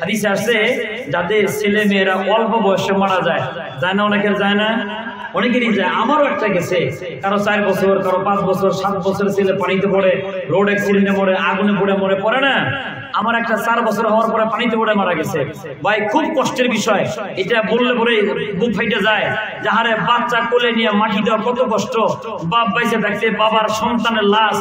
হাদিসে আসছে যাদের ছেলে মেয়েরা অল্প বয়সে মারা যায়, যায় না? অনেকের যায় না? অনেকেরই যায়। আমারও একটা গেছে, কারো 4 বছর, কারো 5 বছর, 7 বছরের ছেলে পানিতে পড়ে, রোড অ্যাক্সিডেন্টে মরে, আগুনে পড়ে মরে, পড়ে না? আমার একটা 4 বছর হওয়ার পরে পানিতে পড়ে মারা গেছে। ভাই খুব কষ্টের বিষয়, এটা বললে পরে বুক ফাইটে যায়। যাহারে বাচ্চা কোলে নিয়ে মাটি দেওয়া কত কষ্ট, বাপ বাইসে থাকতে বাবার সন্তানের লাশ,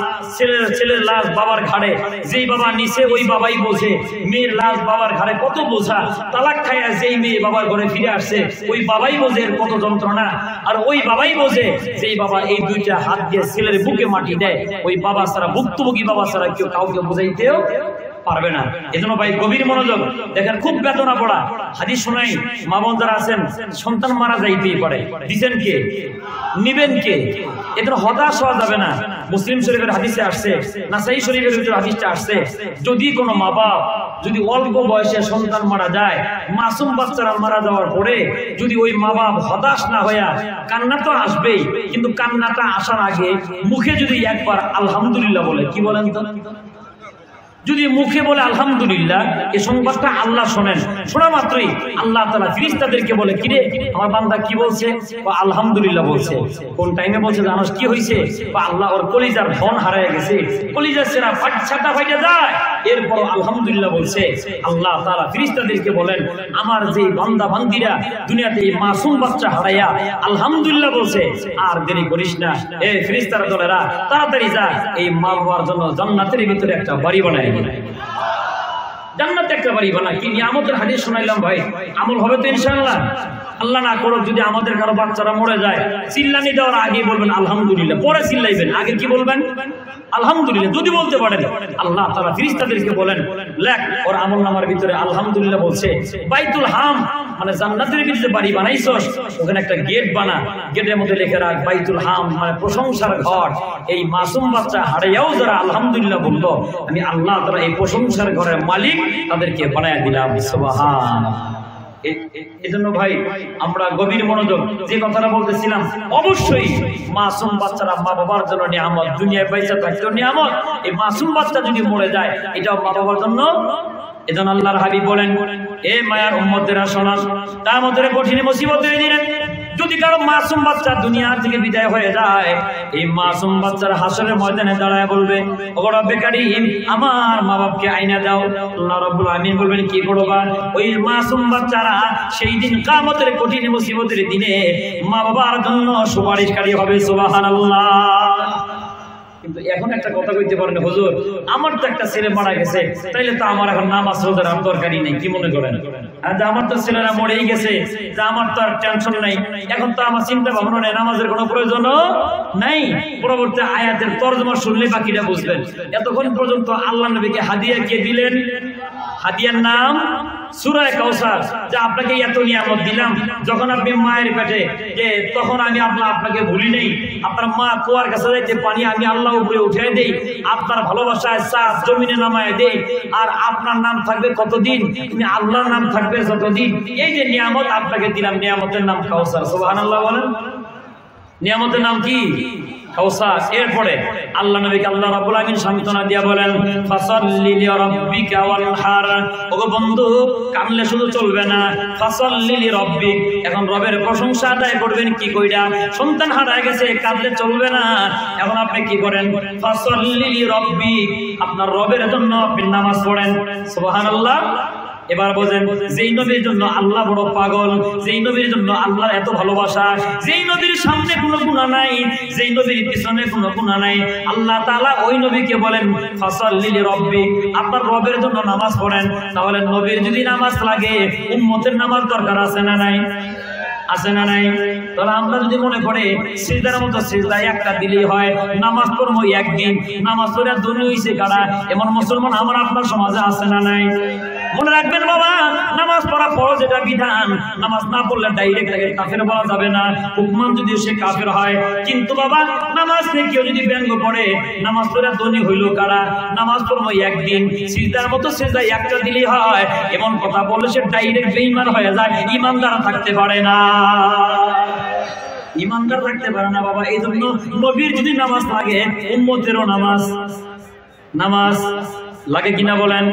ছেলের লাশ বাবার ঘাড়ে, যেই বাবা নিচে ওই বাবাই বোঝে, মেয়ের লাশ বাবার ঘাড়ে কত বোঝা, তালাক খাইয়া যেই মেয়ে বাবার ঘরে ফিরে আসছে ওই বাবাই বোঝে এর কত যন্ত্রণা। আর ওই বাবাই বোঝে যেই বাবা এই 2টা হাত দিয়ে ছেলের বুকে মাটি দেয়, ওই বাবা ছাড়া, ভুক্তভোগী বাবা ছাড়া কেউ কাউকে বোঝাইতেও পারবে না। এজন্য ভাই গভীর মনোযোগ দেখেন, খুব বেদনা পড়া হাদিস শোনাই। মা বোন যারা আছেন, সন্তান মারা যাইতেই পারে, দিচ্ছেন কে, নিবেন কে? এজন্য হতাশ হওয়া যাবে না। মুসলিম শরীফের হাদিসে আসছে, নাসাই শরীফের ভিতরে হাদিসটা আসছে, যদি কোনো মা বাপ যদি অল্প বয়সে সন্তান মারা যায়, মাসুম বাচ্চারা মারা যাওয়ার পরে যদি ওই মা বাপ হতাশ না হইয়া, কান্না তো আসবেই, কিন্তু কান্নাটা আসার আগে মুখে যদি একবার আলহামদুলিল্লাহ বলে, কি বলেন তো? যদি মুখে বলে আলহামদুলিল্লাহ, এই সংবাদটা আল্লাহ শোনেন, শোনা মাত্রই আল্লাহ তাআলা ফেরেশতাদেরকে বলে, কিরে আমার বান্দা কি বলছে? আলহামদুলিল্লাহ বলছে। কোন টাইমে বলছে জানোস? কি হয়েছে? আল্লাহ ওর কলিজার ধন হারিয়ে গেছে, কলিজার সেরা ফাটা ফাইটে যায়, এরপর আলহামদুলিল্লাহ বলছে। আল্লাহ তাআলা ফেরেশতাদেরকে বলেন, আমার যে বান্দা বান্দিরা দুনিয়াতে এই মাসুম বাচ্চা হারাইয়া আলহামদুলিল্লাহ বলছে, আর দেরি করিস না, এই ফেরেশতারা দলেরা তাড়াতাড়ি যা, এই মা বাবার জন্য জান্নাতের ভিতরে একটা বাড়ি বানায়, জান্নাতে একটা বাড়ি বানা। কি নিয়ামতের হাদিস শোনাইলাম ভাই, আমল হবে তো ইনশাআল্লাহ। আল্লাহ না করুক যদি আমাদের কারো বাচ্চারা মরে যায়, চিল্লানি দেওয়ার আগে বলবেন আলহামদুলিল্লাহ, পরে চিল্লাইবেন, আগে কি বলবেন? আলহামদুলিল্লাহ। যদি বলতে পারেন, আল্লাহ তাআলা ফেরেশতাদেরকে বলেন, লেখ ওর আমলনামার ভিতরে আলহামদুলিল্লাহ বলছে। বাইতুল হাম মানে জান্নাতের ভিতরে বাড়ি বানাইছস, ওখানে একটা গেট বানা, গেটের মধ্যে লিখে রাখ বাইতুল হাম মানে প্রশংসার ঘর। এই মাসুম বাচ্চা হারিয়েও যারা আলহামদুলিল্লাহ বললো, আমি আল্লাহ তাআলা এই প্রশংসার ঘরের মালিক তাদেরকে বানায় দিলাম। সুবহানাল্লাহ। এজন্য ভাই আমরা গভীর মনোযোগ, যে কথাটা বলতেছিলাম, অবশ্যই মাসুম বাচ্চারা মা বাবার জন্য নিয়ামত, দুনিয়ায় পয়সা থাকতেও নিয়ামত। এই মাসুম বাচ্চা যদি মরে যায়, এটাও মা বাবার জন্য। এজন্য আল্লাহর হাবিব বলেন, এ মায়ার উম্মতেরা শোনান, তার মধ্যে কঠিন মুসিবতের দিনে যদি কারো মাসুম বাচ্চা দুনিয়া থেকে বিদায় হয়ে যায়, এই মাসুম বাচ্চার হাসরের ময়দানে দাঁড়ায় বলবে, ওগো রব্বে কারীম, আমার মা বাপকে আইনা দাও। আল্লাহ রাব্বুল আমিন বলবেন, কি করবা? ওই মাসুম বাচ্চারা সেই দিন কিয়ামতের কঠিন মুসিবতের দিনে মা বাবার জন্য সুপারিশকারী হবে। সুবহানাল্লাহ। কিন্তু এখন একটা কথা কইতে পারেন, হুজুর আমার তো একটা ছেলে মারা গেছে, তাইলে তো আমার এখন নামাজ রোজার আর দরকারই নেই, কি মনে করেন? আমার তো ছেলেরা মরেই গেছে, আমার তো আর টেনশন নাই, এখন তো আমার চিন্তা ভাবনা নেই, নামাজের কোনো প্রয়োজনও নাই। পরবর্তী আয়াতের তরজমা শুনলে বাকিটা বুঝবেন। এতক্ষণ পর্যন্ত আল্লাহ নবীকে হাদিয়া কে দিলেন? হাদিয়ার নাম সূরা কাউসার। যে আপনাকে এত নিয়ামত দিলাম, যখন আপনি মায়ের পেটে, যে তখন আমি আপনাকে ভুলি নেই। আপনার মা কুয়ার কাছে যাইতে পানি আমি আল্লাহ উপরে উঠে দেই, আপনার ভালোবাসায় চাঁদ জমিনে নামায় দেই, আর আপনার নাম থাকবে কতদিন? তুমি আল্লাহর নাম থাকবে যতদিন। এই যে নিয়ামত আপনাকে দিলাম, নিয়ামতের নাম কাউসার। সুবহানাল্লাহ বলেন। নিয়ামতের নাম কি? কাউসার। এরপরে আল্লাহ নবীকে আল্লাহ রাব্বুল আমিন সান্ত্বনা দিয়া বলেন, ফাসাল্লি লিরাব্বিকা ওয়ানহার। ওগো বন্ধু, কানলে শুধু চলবে না, ফাসাল্লি লিরাব্বিক। এখন রবের প্রশংসা আদায় করবেন কি কইরা? সন্তান হারায় গেছে, কাঁদলে চলবে না। এখন আপনি কি করেন? ফাসাল্লি লিরাব্বিক, আপনার রবের জন্য আপনি নামাজ পড়েন। সুবহানাল্লাহ। এবার বোঝেন, যেই নবীর জন্য আল্লাহ বড় পাগল, যেই নবীর জন্য আল্লাহর এত ভালোবাসা, যেই নবীর সামনে কোনো গুনাহ নাই, যেই নবীর পিছনে কোনো গুনাহ নাই, আল্লাহ তাআলা ওই নবীকে বলেন ফাসাল্লি লিরাব্বিক, আপনার রবের জন্য নামাজ পড়েন। তাহলে নবীর যদি নামাজ লাগে, উম্মতের নামাজ দরকার আছে না নাই? আছে না নাই? তাহলে আমরা যদি মনে করে সিজদার মতো সিজদা একটা দিলেই হয়, নামাজ পড়বো একদিন, নামাজ পড়ে দুনিয়া হইছে কারা, এমন মুসলমান আমার আপনার সমাজে আছে না নাই? মনে রাখবেন বাবা, নামাজ পড়া ফরজ, এটা বিধান। নামাজ না পড়লে ডাইরেক্ট তাকে কাফের বলা যাবে না, হুকমান যদি সে কাফের হয়। কিন্তু বাবা, নামাজ থেকে কেউ যদি ব্যঙ্গ পড়ে, নামাজ পড়ে ধনী হইল কারা, নামাজ পড়বো একদিন, সিজদার মতো সিজদা একটা দিলেই হয়, এমন কথা বললে সে ডাইরেক্ট বেঈমান হয়ে যায়, ইমানদার থাকতে পারে না, ইমানদার থাকতে পারে না বাবা। এই জন্য নবীর যদি নামাজ লাগে, উম্মতেরও নামাজ লাগে কিনা বলেন?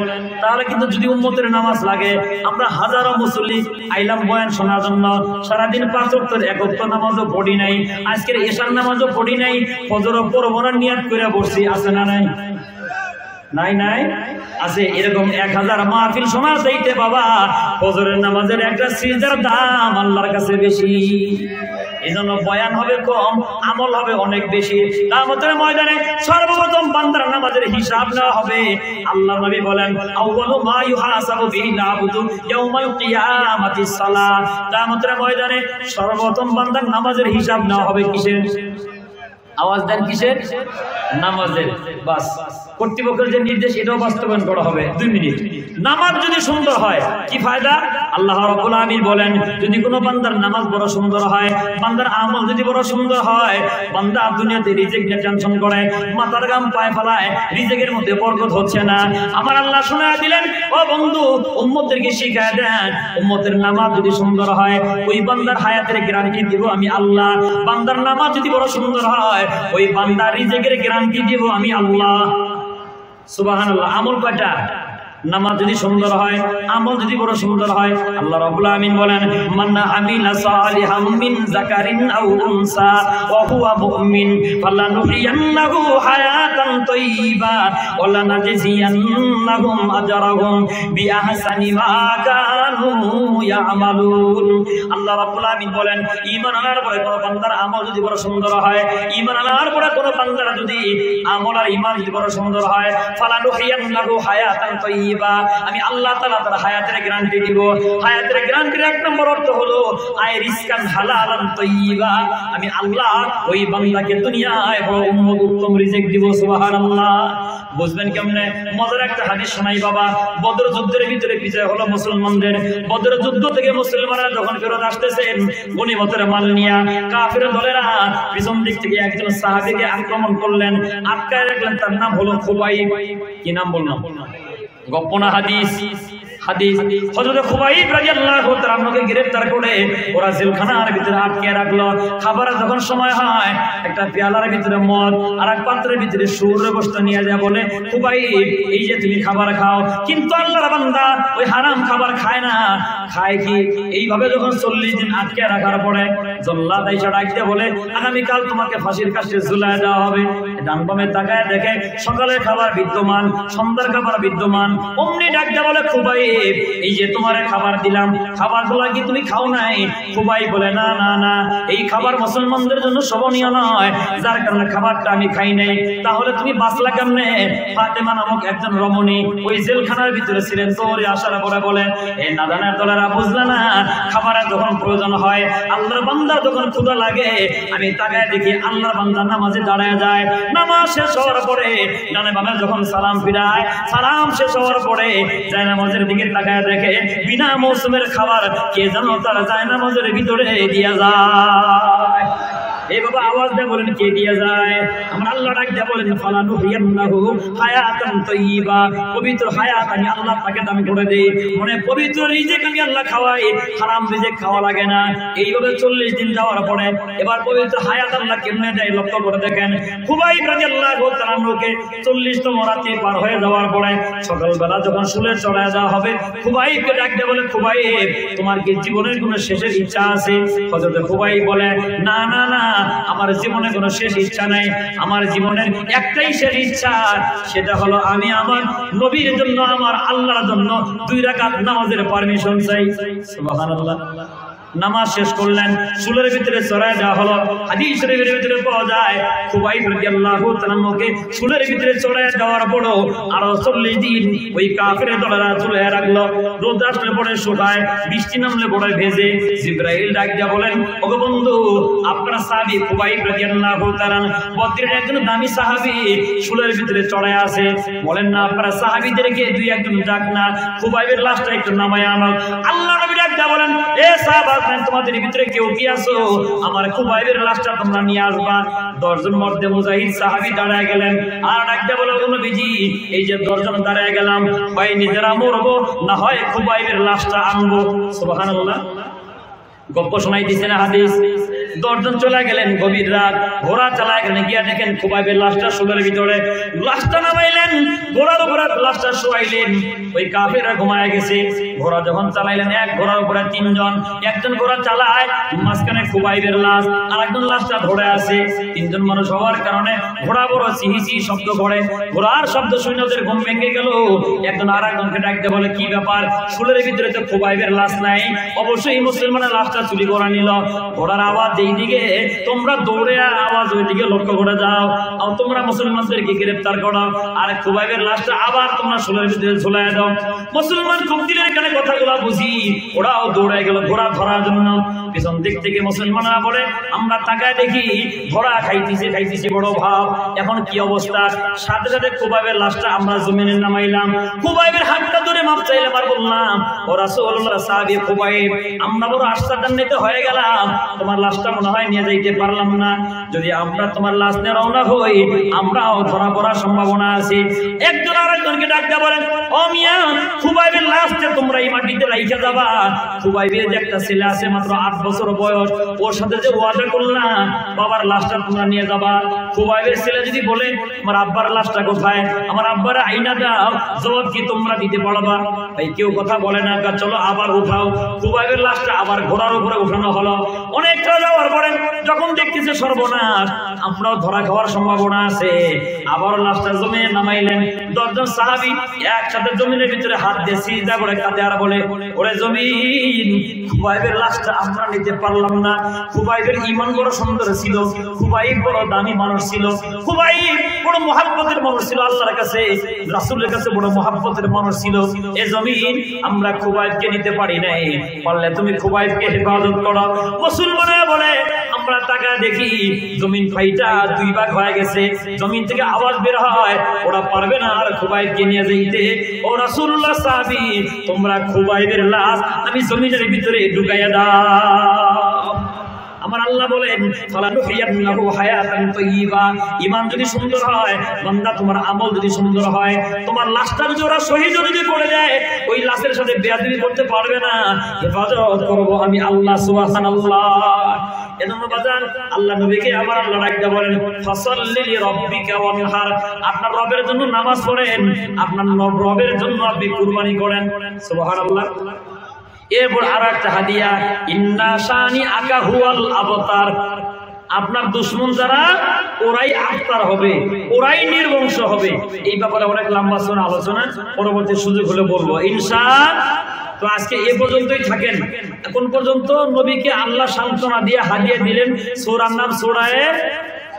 তাহলে কিন্তু যদি উম্মতের নামাজ লাগে, আমরা হাজারো মুসল্লি আইলাম বয়ান শোনার জন্য, সারাদিন 5 ওয়াক্তের 1 ওয়াক্ত নামাজও পড়ি নাই, আজকের এশার নামাজও পড়ি নাই, ফজরও পড়বো না নিয়াত করে বসছি, আছে না নাই? নাই নাই আছে। এরকম 1000 মাহফিল শোনার চাইতে বাবা ফজরের নামাজের একটা সিজদার দাম আল্লাহর কাছে বেশি। এজন্য বয়ান হবে কম, আমল হবে অনেক বেশি। কিয়ামতের ময়দানে সর্বপ্রথম বান্দার নামাজের হিসাব নেওয়া হবে। আল্লাহর নবী বলেন, আউয়ালু মা ইউহাসাবু বিহিল আবদু ইয়াউমাল কিয়ামাতিস সালাহ। কিয়ামতের ময়দানে সর্বপ্রথম বান্দার নামাজের হিসাব নেওয়া হবে কিসের? আওয়াজ দেন, কিসের? নামাজের। বাস, কর্তৃপক্ষের যে নির্দেশ এটাও বাস্তবায়ন করা হবে। 2 মিনিট। নামাজ যদি সুন্দর হয় কি ফায়দা? আল্লাহ রাব্বুল আলামিন বলেন, যদি কোনো বান্দার নামাজ বড় সুন্দর হয়, বান্দার আমল যদি বড় সুন্দর হয়, বান্দা দুনিয়াতে রিজিক নিয়ে টেনশন করে, মাথার ঘাম পায়ে ফেলায়, রিজিকের মধ্যে বরকত হচ্ছে না, আমার আল্লাহ শোনায় দিলেন, ও বন্ধু উম্মতদেরকে শিখায় দেন, উম্মতের নামাজ যদি সুন্দর হয়, ওই বান্দার হায়াতের গ্যারান্টি দিব আমি আল্লাহ। বান্দার নামাজ যদি বড় সুন্দর হয়, ওই বান্দার রিজিকের গ্যারান্টি দিব আমি আল্লাহ। সুবহানাল্লাহ। আমল কয়টা? নামাজ যদি সুন্দর হয়, আমল যদি বড় সুন্দর হয়, আল্লাহ রাব্বুল আমিন বলেন, মান আমিলা সালিহাম মিন যাকারিন আও উনসা ওয়া হুয়া মুমিন ফালানুহিয়ান্নাহু হায়াতান তাইয়্যিবা ওয়া লানাজজিয়ান্নাহুম আজরাহুম বিআহসানি মা কানু ইয়ামালুন। আল্লাহ রাব্বুল আমিন বলেন, ঈমান আনার পরে কোন বান্দার আমল যদি বড় সুন্দর হয়, ঈমান আনার পরে কোন বান্দার যদি আমল আর ঈমান যদি বড় সুন্দর হয়, ফালানুহিয়ান্নাহু হায়াতান তাইয়্যিবা, আমি আল্লাহ তাআলা তার হায়াতের গ্যারান্টি দিব। হায়াতের গ্যারান্টির 1 নম্বর অর্থ হলো আয় রিজকান হালালান তাইয়্যিবা, আমি আল্লাহ ওই বান্দাকে দুনিয়ায় বড় উত্তম রিজিক দিব। সুবহানাল্লাহ। বুঝবেন কেমনে? মজার একটা হাদিস শোনাই বাবা। বদর যুদ্ধের ভিতরে বিজয় হলো মুসলমানদের। বদর যুদ্ধ থেকে মুসলমানরা যখন ফেরত আসতেছেন গনিমতের মাল নিয়ে, কাফের দলেরা পিছন দিক থেকে একজন সাহাবীকে আক্রমণ করলেন, আটকায় রাখলেন। তার নাম হলো খুবাইব। কি নাম বললাম? গপ্পনা হাদিস। হযরত খুবাইব রাদিয়াল্লাহু তাআলা আনহুকে গ্রেফতার করে ওরা জেলখানার ভিতরে আটকে রাখলো। খাবার যখন সময় হয়, একটা পেয়ালার ভিতরে মদ আর এক পাত্রের ভিতরে সুরের বস্তু নিয়ে যায়, বলে, খুবাইব এই যে তুমি খাবার খাও, কিন্তু আল্লাহর বান্দা ওই হারাম খাবার খায় না। খায় কি? এইভাবে যখন 40 দিন আটকে রাখার পরে জল্লাদ আইসা ডাকতে বলে, আগামীকাল তোমাকে ফাঁসির কাছে ঝুলায় দেওয়া হবে। ডান বামে তাকায় দেখে সকালের খাবার বিদ্যমান, সন্ধ্যার খাবার বিদ্যমান। অমনি ডাকতে বলে, খুবাইব এই যে তোমার খাবার দিলাম, খাবারগুলো কি তুমি খাও নাই? খুবাইব বলে, না না না, এই খাবার মুসলমানদের জন্য শোভনীয় নয়, যার কারণে খাবারটা আমি খাই নাই। তাহলে তুমি বাঁচলা কেমনে? ফাতেমা নামক একজন রমণী ওই জেলখানার ভিতরে ছিলেন। তোরে আসার পরে বলে, এই নাদানের দলেরা বুঝলে না, খাবারের যখন প্রয়োজন হয়, আল্লাহর বান্দার যখন ক্ষুধা লাগে, আমি তাকায় দেখি আল্লাহর বান্দা নামাজে দাঁড়ায় যায়। নামাজ শেষ হওয়ার পরে ডানে বামে যখন সালাম ফিরায়, সালাম শেষ হওয়ার পরে যায় নামাজের দিকে তাকায় দেখে বিনা মৌসুমের খাবার কে যেন তার যায় নামাজের ভিতরে দিয়া যায়। এই বাবা আওয়াজ দিয়ে বলেন, কে দিয়ে যায়? আমরা আল্লাহ ডাক দিয়ে বলেন, ফালানুহিয়ান্নাহু হায়াতান তাইয়্যিবা, পবিত্র হায়াত আমি আল্লাহ তাকে দান করে দেই। মানে পবিত্র রিজিক আমি আল্লাহ খাওয়াই, হারাম রিজিক খাওয়া লাগে না। এইভাবে 40 দিন যাওয়ার পরে এবার পবিত্র হায়াত আল্লাহ কেমনে দেয় লক্ষ্য করে দেখেন। খুবাইব রাদিয়াল্লাহু তাআলা আনহুকে 40তম রাতে পার হয়ে যাওয়ার পরে সকালবেলা যখন শুলে চড়ায় দেওয়া হবে, খুবাইবকে ডাক দিয়ে বলে, খুবাইব তোমার কি জীবনের কোনো শেষের ইচ্ছা আছে? হযরত খুবাইব বলে, না না না, আমার জীবনে কোনো শেষ ইচ্ছা নাই। আমার জীবনের একটাই শেষ ইচ্ছা, সেটা হলো আমি আমার নবীর জন্য, আমার আল্লাহর জন্য 2 রাকাত নামাজের পারমিশন চাই। সুবহানাল্লাহ। নামাজ শেষ করলেন, চুলের ভিতরে চড়ায় দেওয়া হলো। হাদিস শরীফের ভিতরে পাওয়া যায়, খুবাইব রাদিয়াল্লাহু তাআলা আনহুকে চুলের ভিতরে চড়ায় দেওয়ার পরও আরো 40 দিন ওই কাফের দলেরা চুলে রাখলো। রোদ আসলে পরে শুকায়, বৃষ্টি নামলে পরে ভেজে। জিবরাইল ডাক দিয়া বলেন, ওগো বন্ধু, আপনার সাহাবী খুবাইব রাদিয়াল্লাহু তাআলা বদরের একজন দামি সাহাবী চুলের ভিতরে চড়ায় আছে, বলেন না আপনারা সাহাবীদেরকে 2-1 জন ডাক না, খুবাইবের লাশটা একটু নামায় আনো। আল্লাহ নবী ডাক দিয়া বলেন, এ সাহাবা, তোমাদের ভিতরে কেউ কি আছো? আমার খুবাইবের লাশটা তোমরা নিয়ে আসবা। 10 জন মর্দে মুজাহিদ সাহাবী দাঁড়ায় গেলেন। আর ডাকতে বলো, নবীজি এই যে 10 জন দাঁড়ায় গেলাম, হয় নিজেরা মরবো, না হয় খুবাইবের লাশটা আনবো। সুবহানাল্লাহ। গপ্প শোনাই দিছে না হাদিস? 10 জন চলে গেলেন গভীর রাত, ঘোড়া চালায় গেলেন, গিয়া দেখেন খুবাইবের লাশটা শুলের ভিতরে, লাশটা নামাইলেন, ঘোড়ার উপরে লাশটা শোয়াইলেন, ওই কাফেররা ঘুমায় গেছে। ঘোড়া যখন চালাইলেন, এক ঘোড়ার উপরে 3 জন, একজন ঘোড়া চালায়, মাঝখানে খুবাইবের লাশ, আর একজন লাশটা ধরে আছে। 3 জন মানুষ হওয়ার কারণে ঘোড়া বড় চিহিচি শব্দ করে, ঘোড়ার শব্দ শুনে ওদের ঘুম ভেঙে গেল। একজন আর একজনকে ডাকতে বলে, কি ব্যাপার, শুলের ভিতরে তো খুবাইবের লাশ নাই, অবশ্যই মুসলমানের লাশটা চুরি করে নিল। ঘোড়ার আওয়াজ এইদিকে, তোমরা দৌড়ে আওয়াজ ওইদিকে লক্ষ্য করে যাও, আর তোমরা মুসলমানদেরকে গ্রেফতার করো, আর খুবাইবের লাশটা আবার তোমরা শুলের ভিতরে ঝুলাই দাও। মুসলমান খুব দিনের কানে কথাগুলো বুঝি, ওরাও দৌড়ে গেল ঘোড়া ধরার জন্য। পিছন দিক থেকে মুসলমানরা বলে, আমরা তাকায় দেখি ঘোড়া খাইতেছে বড় ভাব, এখন কি অবস্থা। সাথে সাথে খুবাইবের লাশটা আমরা জমিনে নামাইলাম, খুবাইবের হাতটা ধরে মাপ চাইলাম, আর বললাম, ও রাসূলুল্লাহ সাহাবী খুবাইব, আমরা বড় আশ্চর্যান্বিত হয়ে গেলাম, তোমার লাশটা মনে হয় নিয়ে যাইতে পারলাম না, যদি আমরা তোমার লাশ নিয়ে রওনা হই আমরাও ধরা পড়ার সম্ভাবনা আছে। একজন আরেকজনকে ডাকতে বলেন, ও মিয়া, খুবাইবের লাশটা তোমরা এই মাটিতে রাইখা যাবা, খুবাইবের যে একটা ছেলে আছে মাত্র 8 বছর বয়স, ওর সাথে যে ওয়াদা করলাম বাবার লাশটা তোমরা নিয়ে যাবা। খুবাইবের ছেলে যদি বলে, আমার আব্বার লাশটা কোথায়, আমার আব্বার আইনা দাও, জবাব কি তোমরা দিতে পারবা? ভাই কেউ কথা বলে না, চলো আবার উঠাও। খুবাইবের লাশটা আবার ঘোড়ার উপরে উঠানো হলো। অনেকটা যাওয়ার পরে যখন দেখতেছে সর্বনাশ, আমরাও ধরা খাওয়ার সম্ভাবনা আছে, আবার লাশটা জমিনে নামাইলেন। 10 জন সাহাবী একসাথে জমিনের ভিতরে হাত দিয়ে সিজদা করে কাঁদে, আর বলে, ওরে জমিন, খুবাইবের লাশটা আমরা নিতে পারলাম না। খুবাইবের ঈমান বড় সুন্দর ছিল, খুবাইব বড় দামি মানুষ ছিল, খুবাইব বড় মুহাব্বতের মানুষ ছিল, আল্লাহর কাছে রাসূলের কাছে বড় মুহাব্বতের মানুষ ছিল। এ জমিন, আমরা খুবাইবকে নিতে পারি নাই, পারলে তুমি খুবাইবকে হেফাজত করো। মুসলমানরা বলে, আমরা টাকা দেখি জমিন ফাইটা 2 ভাগ হয়ে গেছে, জমিন থেকে আওয়াজ বের হয়, ওরা পারবে না আর খুবাইবকে নিয়ে যাইতে। ও রাসূলুল্লাহ সাহাবী, তোমরা খুবাইবের লাশ আমি জমিনের ভিতরে ঢুকাইয়া দাও। আমার আল্লাহ বলেন, ফালানুহিয়ান্নাহু হায়াতান তাইয়্যিবা, ঈমান যদি সুন্দর হয় বান্দা, তোমার আমল যদি সুন্দর হয়, তোমার লাশটা যদি ওরা শহীদ যদি করে দেয়, ওই লাশের সাথে বেয়াদবি করতে পারবে না, হেফাজত করব আমি আল্লাহ সুবহানাল্লাহ। এজন্য বাজার আল্লাহ নবীকে আমার আল্লাহ ডাকতে বলেন, ফাসাল্লি লিরাব্বিকা ওয়ানহার, আপনার রবের জন্য নামাজ পড়েন, আপনার রবের জন্য আপনি কুরবানি করেন। সুবহানাল্লাহ। এরপর আর একটা হাদিয়া, ইন্না শানি আকা হুয়াল আবতার, আপনার দুশমন যারা ওরাই আবতার হবে, ওরাই নির্বংশ হবে। এই ব্যাপারে অনেক লম্বা আলোচনা পরবর্তী সুযোগ হলে বলবো ইনশাআল্লাহ। তো আজকে এ পর্যন্তই থাকেন। এখন পর্যন্ত নবীকে আল্লাহ সান্ত্বনা দিয়ে হাদিয়া দিলেন সূরার নাম সূরায়ে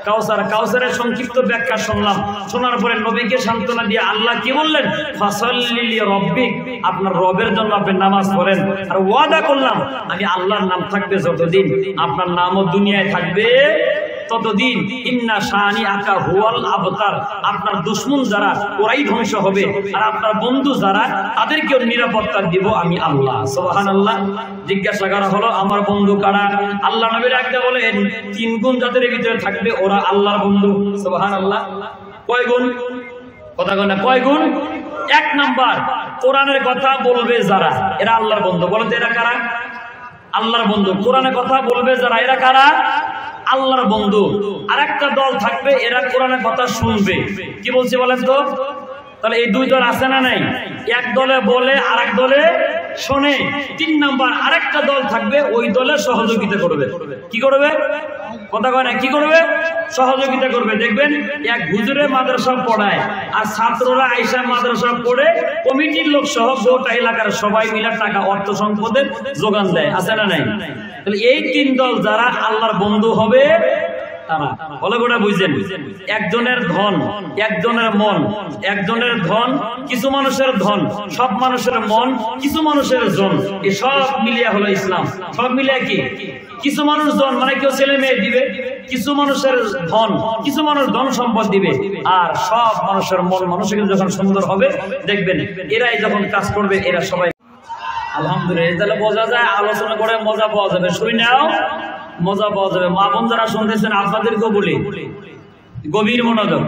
কাউসার। কাউসারের সংক্ষিপ্ত ব্যাখ্যা শুনলাম, শোনার পরে নবীকে সান্ত্বনা দিয়ে আল্লাহ কি বললেন, ফাসাল্লি লিরাব্বিক, আপনার রবের জন্য আপনি নামাজ পড়েন। আর ওয়াদা করলাম আমি আল্লাহর নাম থাকবে যতদিন, আপনার নামও দুনিয়ায় থাকবে ততদিন। ইন্না শানি আকা হুয়াল আবতার, আপনার দুশমন যারা ওরাই ধ্বংস হবে, আর আপনার বন্ধু যারা তাদেরকেও নিরাপত্তা দিব আমি আল্লাহ। সুবহানাল্লাহ। জিজ্ঞাসা করা হলো, আমার বন্ধু কারা? আল্লাহ নবীর একটা বলেন, 3 গুণ যাদের ভিতরে থাকবে ওরা আল্লাহর বন্ধু। সুবহানাল্লাহ। কয় গুণ? কথা কয় না, কয় গুণ? 1 নাম্বার, কোরআনের কথা বলবে যারা, এরা আল্লাহর বন্ধু। বলেন তো এরা কারা? আল্লাহর বন্ধু। কোরআনের কথা বলবে যারা, এরা কারা? আল্লাহর বন্ধু। আর একটা দল থাকবে, এরা কোরআনের কথা শুনবে। কি বলছে বলেন তো? তাহলে এই 2 দল আছে না নাই? এক দলে বলে আর এক দলে শোনে। 3 নাম্বার আরেকটা দল থাকবে, ওই দলে সহযোগিতা করবে। কি করবে? কথা কয় না, কি করবে? সহযোগিতা করবে। দেখবেন এক হুজুরে মাদ্রাসা পড়ায়, আর ছাত্ররা আইসা মাদ্রাসা পড়ে কমিটির লোক সহ গোটা এলাকার সবাই মিলে টাকা অর্থ সম্পদের যোগান দেয়। আছে না নাই? তাহলে এই 3 দল যারা আল্লাহর বন্ধু হবে তারা ভালো করে বুঝছেন। একজনের ধন, একজনের মন, একজনের ধন, কিছু মানুষের ধন, সব মানুষের মন, কিছু মানুষের জন, এই সব মিলিয়ে হলো ইসলাম। সব মিলিয়ে কি? কিছু মানুষ ধন মানে কেউ ছেলে মেয়ে দিবে, কিছু মানুষের ধন, কিছু মানুষ ধন সম্পদ দিবে, আর সব মানুষের মন মানুষের যখন সুন্দর হবে দেখবেন এরাই যখন কাজ করবে এরা সবাই আলহামদুলিল্লাহ। তাহলে বোঝা যায় আলোচনা করে মজা পাওয়া যাবে, শুই নাও মজা পাওয়া যাবে। মা বোন যারা শুনতেছেন আপনাদেরকেও বলি গভীর মনোযোগ।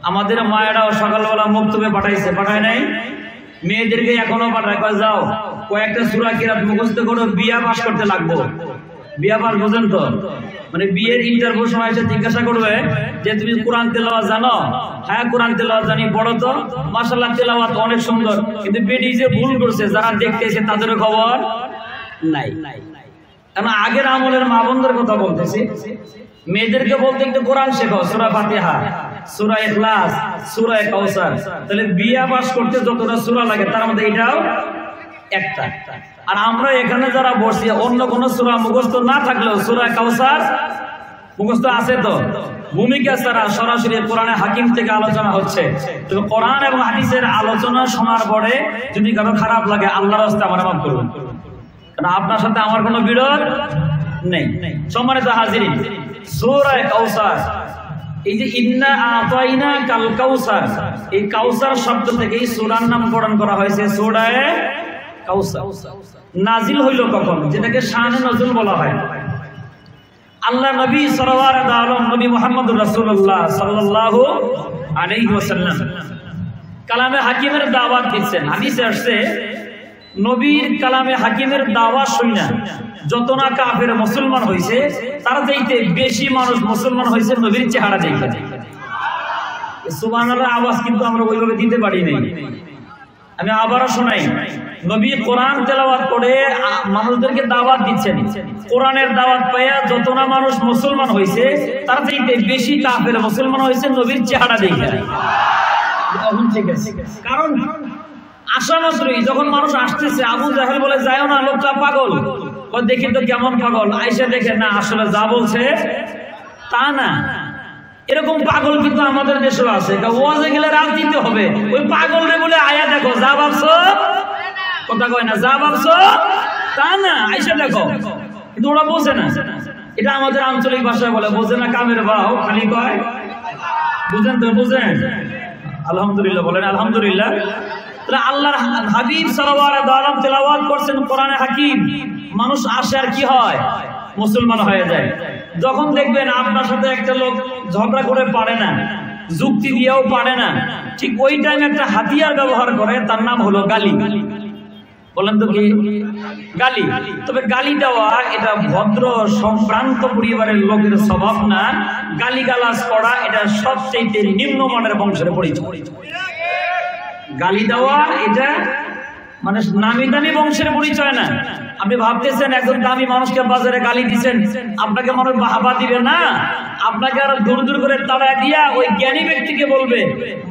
আমাদের মায়েরাও সকালবেলা মুক্তবে পাঠাইছে, পাঠায় নাই? মেয়েদেরকে এখনো পাঠায়, কয় যাও কয়েকটা সূরা কিরাত মুখস্থ করো, বিয়া পাস করতে লাগবো। বিয়া পাস বোঝেন তো? মানে বিয়ের ইন্টারভিউ সময় এসে জিজ্ঞাসা করবে যে তুমি কোরআন তেলাওয়াত জানো? হ্যাঁ কোরআন তেলাওয়াত জানি। বড় তো মাশাআল্লাহ তেলাওয়াত অনেক সুন্দর, কিন্তু বেটি যে ভুল করছে যারা দেখতেছে তাদের খবর নাই। কারণ আগের আমলের মা বোনদের কথা বলতেছি, মেয়েদেরকে বলতে একটু কোরআন শেখো, সূরা ফাতিহা, সূরা ইখলাস, সূরা কাউসার। তাহলে বিয়ে পাস করতে যতটা সূরা লাগে তার মধ্যে এটাও একটা। আর আমরা এখানে যারা বসছি অন্য কোন সূরা মুখস্থ না থাকলেও সূরা কাউসার মুখস্থ আছে তো। ভূমিকা ছাড়া সরাসরি কোরআনে হাকিম থেকে আলোচনা হচ্ছে। তবে কোরআন এবং হাদিসের আলোচনা শোনার পরে যদি কারো খারাপ লাগে আল্লাহর রাস্তায় আমার মাফ করুন, কারণ আপনার সাথে আমার কোনো বিরোধ নেই। সম্মানিত হাজিরিন, সূরা কাউসার, এই যে ইন্না আতাইনা কাল কাউসার, এই কাউসার শব্দ থেকে এই সূরার নামকরণ করা হয়েছে সূরা কাউসার। নাজিল হইল কখন? যেটাকে শানে নজুল বলা হয়। আল্লাহ নবী সাল্লাল্লাহু আলাইহি ওয়াসাল্লাম, নবী মুহাম্মদুর রাসূলুল্লাহ সাল্লাল্লাহু আলাইহি ওয়াসাল্লাম কালামে হাকিমের দাওয়াত দিচ্ছেন। হাদিসে আসছে নবীর কালামে হাকিমের দাওয়াত শুনে যত না কাফের মুসলমান হয়েছে তার চাইতে বেশি মানুষ মুসলমান হয়েছে নবীর চেহারা দেখে। সুবহানাল্লাহ আওয়াজ কিন্তু আমরা ওইভাবে দিতে পারি নাই। আমি আবারও শোনাই, নবী কোরআন তেলাওয়াত করে মানুষদেরকে দাওয়াত দিচ্ছেন। কোরআনের দাওয়াত পাইয়া যত না মানুষ মুসলমান হয়েছে তার চাইতে বেশি কাফের মুসলমান হয়েছে নবীর চেহারা দেখে। কারণ আসা মাত্রই যখন মানুষ আসতেছে, আবু জাহেল বলে যায়ও না, লোকটা পাগল। দেখি তো কেমন পাগল। আয়েশা দেখে না আসলে যা বলছে তা না। এরকম পাগল কিন্তু আমাদের দেশেও আছে। ওয়াজে গেলে রাত দিতে হবে, ওই পাগল রে বলে আয়া দেখো যা ভাবছো, কথা কয় না, যা ভাবছো তা না, আয়েশা দেখো। কিন্তু ওরা বোঝে না। এটা আমাদের আঞ্চলিক ভাষায় বলে, বোঝে না কামের বাও, খালি কয়। বুঝেন তো? বুঝেন? আলহামদুলিল্লাহ বলেন আলহামদুলিল্লাহ। আল্লাহর হাবিব সাল্লাল্লাহু আলাইহি ওয়াসাল্লাম তেলাওয়াত করছেন কোরআনে হাকিম। মানুষ আসে আর কি হয়? মুসলমান হয়ে যায়। যখন দেখবেন আপনার সাথে একটা লোক ঝগড়া করে পারে না, যুক্তি দিয়েও পারে না, ঠিক ওই টাইমে একটা হাতিয়ার ব্যবহার করে, তার নাম হলো গালি। বলেন তো কি? গালি। তবে গালি দেওয়া এটা ভদ্র সম্ভ্রান্ত পরিবারের লোকের স্বভাব না। গালিগালাজ করা এটা সবচেয়ে নিম্নমানের বংশের পরিচয়। গালি দেওয়া এটা মানে নামি দামি বংশের পরিচয় না। আপনি ভাবতেছেন একজন দামি মানুষকে বাজারে গালি দিচ্ছেন, আপনাকে মানুষ বাহাবা দিবে না, আপনাকে আরো দূর দূর করে তাড়ায় দিয়া ওই জ্ঞানী ব্যক্তিকে বলবে।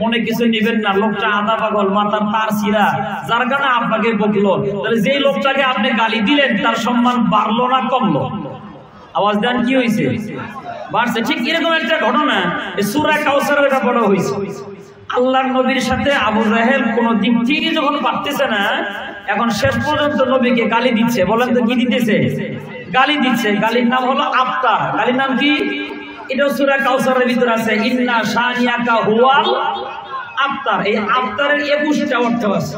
মনে কিছু নিবেন না, লোকটা আধা পাগল, মাথার তার ছিঁড়া, যার কারণে আপনাকে বকলো। তাহলে যেই লোকটাকে আপনি গালি দিলেন তার সম্মান বাড়লো না কমলো? আওয়াজ দেন, কি হয়েছে? বাড়ছে। ঠিক এরকম একটা ঘটনা সূরা কাউসারে এটা বড় হয়েছে। আল্লাহর নবীর সাথে আবু জাহেল কোন দিক থেকে যখন পারতেছে না, এখন শেষ পর্যন্ত নবীকে গালি দিচ্ছে। বলেন তো কি দিতেছে? গালি দিচ্ছে। গালির নাম হলো আফতার। গালির নাম কি? এটাও সূরা কাউসারের ভিতরে আছে, ইন্না শানিয়াকা হুয়াল আফতার। এই আফতারের 21টা অর্থ আছে।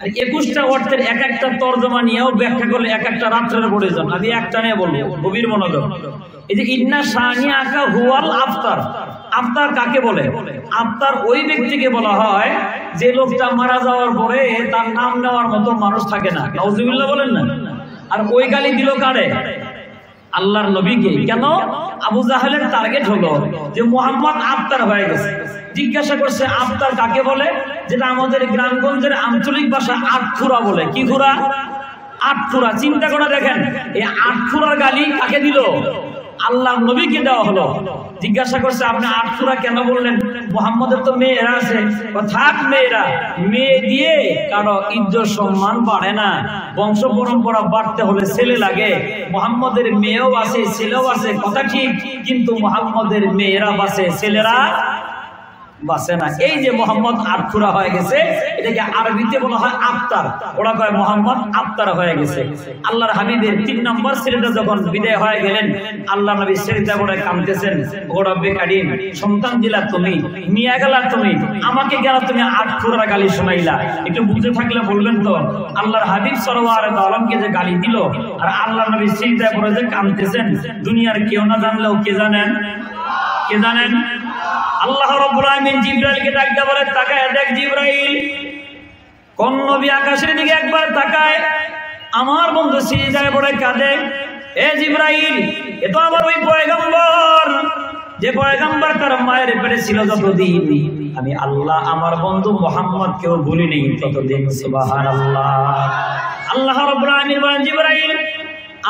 আর 21টা অর্থের এক একটা তর্জমা নিয়েও ব্যাখ্যা করলে এক একটা রাত্রের প্রয়োজন। আমি একটা নিয়ে বলবো, গভীর মনোযোগ। এই যে ইন্না শানিয়াকা হুয়াল আফতার, আফতার কাকে বলে? আফতার ওই ব্যক্তিকে বলা হয় যে লোকটা মারা যাওয়ার পরে তার নাম নেওয়ার মতো মানুষ থাকে না। নাউজুবিল্লাহ বলেন না। আর ওই গালি দিল কারে? আল্লাহর নবীকে। কেন? আবু জাহেলের টার্গেট হলো যে মুহাম্মদ আফতার হয়ে গেছে। জিজ্ঞাসা করছে আফতার কাকে বলে? যেটা আমাদের গ্রামগঞ্জের আঞ্চলিক ভাষা আটখুরা বলে। কি খুরা? আটখুরা। চিন্তা করে দেখেন, এই আটখুরার গালি কাকে দিল? আল্লাহ নবীকে দেওয়া হলো। জিজ্ঞাসা করছে আপনি আটখুরা কেন বললেন? মুহাম্মদের তো মেয়েরা আছে। থাক মেয়েরা, মেয়ে দিয়ে কারো ইজ্জত সম্মান বাড়ে না। বংশ পরম্পরা বাড়তে হলে ছেলে লাগে। মুহাম্মদের মেয়েও আছে, ছেলেও আছে, কথা ঠিক, কিন্তু মুহাম্মদের মেয়েরা বাঁচে, ছেলেরা বাঁচে না। এই যে মোহাম্মদ আটখুরা হয়ে গেছে, এটাকে আরবিতে বলা হয় আফতার। ওরা কয় মোহাম্মদ আফতার হয়ে গেছে। আল্লাহর হাবিবের 3 নম্বর ছেলেটা যখন বিদায় হয়ে গেলেন, আল্লাহ নবী ছেলেটা বলে কাঁদতেছেন, ও রব্বে কারীম, সন্তান দিলা তুমি, নিয়ে গেলা তুমি, আমাকে কেন তুমি আটখুরার গালি শোনাইলা? একটু বুঝে থাকলে বলবেন তো। আল্লাহর হাবিব সাল্লাল্লাহু আলাইহি ওয়াসাল্লামকে যে গালি দিল, আর আল্লাহ নবী ছেলেটা বলে যে কাঁদতেছেন, দুনিয়ার কেউ না জানলেও কে জানেন? কে জানেন? আল্লাহ রাব্বুল আলামিন জিবরাইলকে ডাকতে বলে, তাকায় দেখ জিবরাইল, কোন নবী আকাশের দিকে একবার তাকায়, আমার বন্ধু সিজদায় পড়ে কাঁদে, এ জিবরাইল, এ তো আমার ওই পয়গম্বর, যে পয়গম্বর তার মায়ের পেটে ছিল যতদিন, আমি আল্লাহ আমার বন্ধু মুহাম্মদ কেউ ভুলি নেই ততদিন। সুবহানাল্লাহ। আল্লাহ রাব্বুল আলামিন বলেন, জিবরাইল,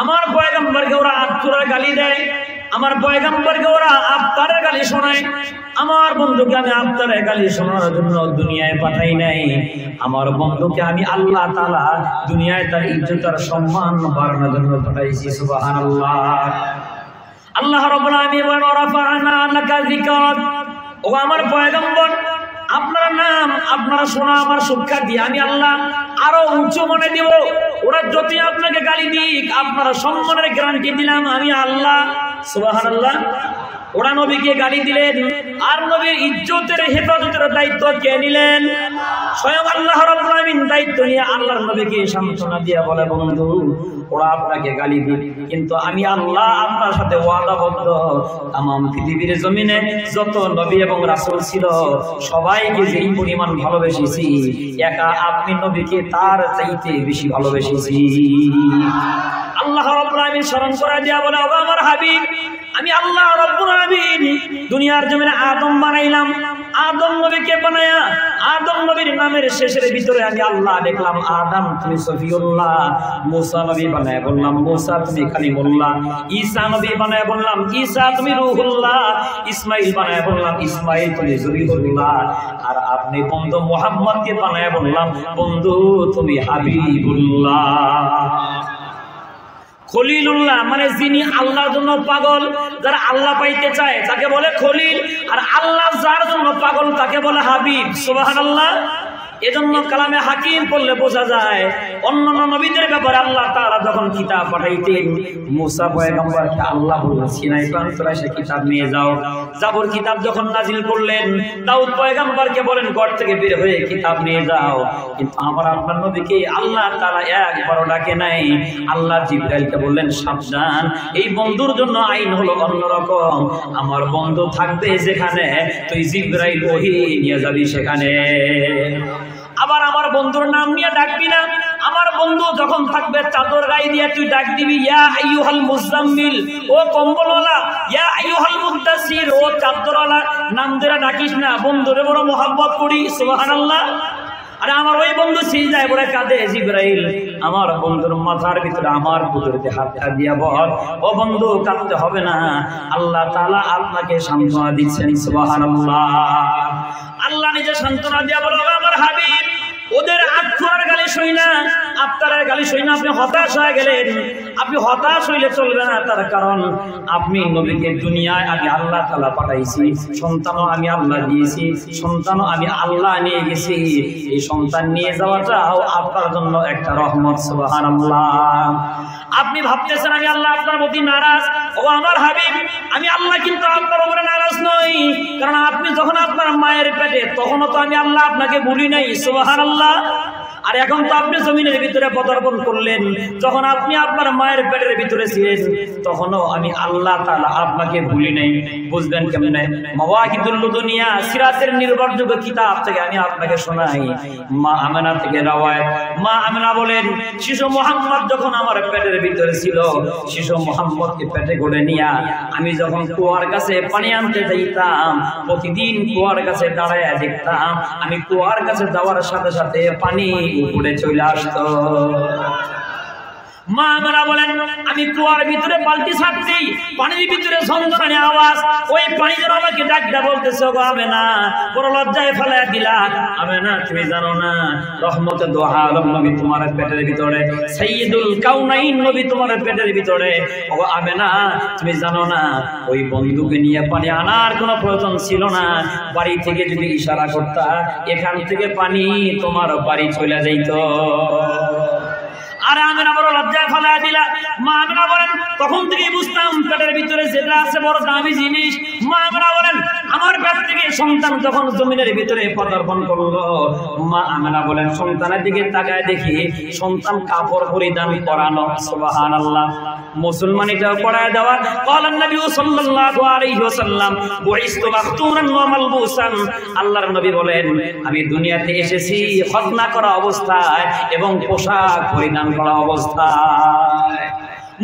আমার পয়গম্বরকে ওরা আত্মরা গালি দেয়, আমার পয়গম্বরকে ওরা আত্মারের গালি শোনায়, আমার বন্ধুকে আমি আত্মারের গালি শোনানোর জন্য দুনিয়ায় পাঠাই নাই। আমার বন্ধুকে আমি আল্লাহ তাআলা দুনিয়ায় তার ইজ্জত আর সম্মান বাড়ানোর জন্য পাঠাইছি। সুবহানাল্লাহ। আল্লাহ রাব্বুল আলামিন বলেন, রাফা'না লাকা যিকরাক, ও আমার পয়গম্বর, আপনার নাম আপনারা শোনা আমার সুখ্যাতি আমি আল্লাহ আরো উঁচু মনে দিব। ওরা যতই আপনাকে গালি দিক, আপনারা সম্মানের গ্যারান্টি দিলাম আমি আল্লাহ। সুবহানাল্লাহ। ওরা নবীকে গালি দিলেন, আর নবীর ইজ্জতের হেফাজতের দায়িত্ব কে নিলেন? স্বয়ং আল্লাহ রাব্বুল আলামিন দায়িত্ব নিয়ে আল্লাহর নবীকে সান্ত্বনা দিয়ে বলে, বন্ধু, ওরা আপনাকে গালি দিক, কিন্তু আমি আল্লাহ আপনার সাথে ওয়াদাবদ্ধ, তামাম পৃথিবীর জমিনে যত নবী এবং রাসূল ছিল সবাইকে যেই পরিমাণ ভালোবেসেছি, একা আপনি নবীকে তার চাইতে বেশি ভালোবেসেছি। আল্লাহ রাব্বুল আলামিন স্মরণ করে দিয়া বলে, ও আমার হাবিব, আমি আল্লাহ রাব্বুল আলামিন দুনিয়ার জমিনে আদম বানাইলাম, আদম নবীকে বানায়া আদম নবীর নামের শেষের ভিতরে আমি আল্লাহ দেখলাম আদম তুমি সফিউল্লাহ, মুসা নবী বানায় বললাম মুসা তুমি কালিমুল্লাহ, ঈসা নবী বানায় বললাম ঈসা তুমি রূহুল্লাহ, ইসমাইল বানায় বললাম ইসমাইল তুমি জবিহুল্লাহ, আর আপনি বন্ধু মুহাম্মদকে বানায় বললাম বন্ধু তুমি হাবিবুল্লাহ। খলিলুল্লাহ মানে যিনি আল্লাহর জন্য পাগল, যারা আল্লাহ পাইতে চায় তাকে বলে খলিল, আর আল্লাহ যার জন্য পাগল তাকে বলে হাবিব। সুবহানাল্লাহ। এজন্য কালামে হাকিম পড়লে বোঝা যায় অন্যান্য নবীদের ব্যাপারে আল্লাহ তাআলা যখন কিতাব পাঠাইতেন, মুসা পয়গম্বরকে আল্লাহ বললেন সিনাই প্রান্তরে সে কিতাব নিয়ে যাও। জাবুর কিতাব যখন নাজিল করলেন, দাউদ পয়গম্বরকে বলেন ঘর থেকে বের হয়ে কিতাব নিয়ে যাও। কিন্তু আমার আপনার নবীকে আল্লাহ তাআলা একবারও ডাকে নাই। আল্লাহ জিবরাইলকে বললেন সাবধান, এই বন্ধুর জন্য আইন হলো অন্যরকম, আমার বন্ধু থাকবে যেখানে তুই জিবরাইল ওহী নিয়ে যাবি সেখানে। আবার আমার বন্ধুর নাম নিয়ে ডাকবি না, আমার বন্ধু যখন থাকবে চাদর গায়ে দিয়ে তুই ডাক দিবি ইয়া আইয়ুহাল মুজাম্মিল, ও কম্বলওয়ালা, ইয়া আইয়ুহাল মুদ্দাসির, ও চাদরওয়ালা, নাম ধরে ডাকিস না। বন্ধুরে বড় মহব্বত করি। সুবহানাল্লাহ। আরে আমার ওই বন্ধু সিজদায় পড়ে কাঁদে, জিবরাইল আমার বন্ধুর মাথার ভিতরে আমার বুকেতে হাতটা দিয়া বল, ও বন্ধু কাঁদতে হবে না, আল্লাহ তাআলা আপনাকে সান্ত্বনা দিচ্ছেন। সুবহানাল্লাহ। আল্লাহ নিজে সান্ত্বনা দিয়া বলে, আমার হাবিব, ওদের আত্মার গালি শুই না, আত্মার গালি শুই না, আপনি হতাশ হয়ে গেলেন। আপনি হতাশ হইলে চলবে না, তার কারণ আপনি নবীকে দুনিয়ায় আমি আল্লাহ তাআলা পাঠাইছি, সন্তানও আমি আল্লাহ দিয়েছি, সন্তানও আমি আল্লাহ নিয়ে গেছি। এই সন্তান নিয়ে যাওয়াটাও আপনার জন্য একটা রহমত। সুবহানাল্লাহ। আপনি ভাবতেছেন আমি আল্লাহ আপনার প্রতি নারাজ, ও আমার হাবিব, আমি আল্লাহ কিন্তু আপনার উপরে নারাজ নই, কারণ আপনি যখন আপনার মায়ের পেটে তখনও তো আমি আল্লাহ আপনাকে ভুলি নাই। সুবহানাল্লাহ। আর এখন তো আপনি জমিনের ভিতরে পদার্পণ করলেন, যখন আপনি আপনার মায়ের পেটের ভিতরে ছিলেন তখনও আমি আল্লাহ তাআলা আপনাকে ভুলি নাই। বুঝবেন কেমনে? মাওয়াহিদুল লুদুনিয়া সিরাতের নির্ভরযোগ্য কিতাব থেকে আমি আপনাকে শোনাই। মা আমেনা থেকে রওয়ায়াত, মা আমেনা বলেন শিশু মুহাম্মদ যখন আমার পেটের ভিতরে ছিল, শিশু মুহাম্মদকে পেটে করে নিয়া আমি যখন কুয়ার কাছে পানি আনতে যাইতাম, প্রতিদিন কুয়ার কাছে দাঁড়ায় দেখতাম আমি কুয়ার কাছে যাওয়ার সাথে সাথে পানি উপরে চলে আসতো। মা আমরা বলেন আমি কুয়ার ভিতরে বালতি ছাড়ছি, পানির ভিতরে ঝনঝনানি আওয়াজ, ওই পানি যেন আমাকে ডাকতে বলতেছে, গো আমেনা, বড় লজ্জায় ফেলাইয়া দিলা। আমেনা তুমি জানো না রহমতে দো আলম নবী তোমার পেটের ভিতরে, সাইয়্যিদুল কাউনাইন নবী তোমার পেটের ভিতরে। ও আমেনা তুমি জানো না ওই বন্ধুকে নিয়ে পানি আনার কোনো প্রয়োজন ছিল না, বাড়ি থেকে যদি ইশারা করতা এখান থেকে পানি তোমার বাড়ি চলে যাইত। আর আমেনা বড় লজ্জায় ফেলা দিলা। মা আমেনা বলেন তখন থেকেই বুঝতাম পেটের ভিতরে যেটা আছে বড় দামি জিনিস। মা আমেনা বলেন আমার পেট থেকে সন্তান যখন জমিনের ভিতরে পদার্পণ করলো, মা আমেনা বলেন সন্তানের দিকে তাকায় দেখি সন্তান কাপড় পরিধান করানো। সুবহানাল্লাহ। মুসলমানিটাও পড়ায় দেওয়া। ক্বালান নবী সাল্লাল্লাহু আলাইহি ওয়াসাল্লাম বুইসতু মাখতুরান ওয়া মালবুসান, আল্লাহর নবী বলেন আমি দুনিয়াতে এসেছি খতনা করা অবস্থায় এবং পোশাক পরিধান করা অবস্থায়।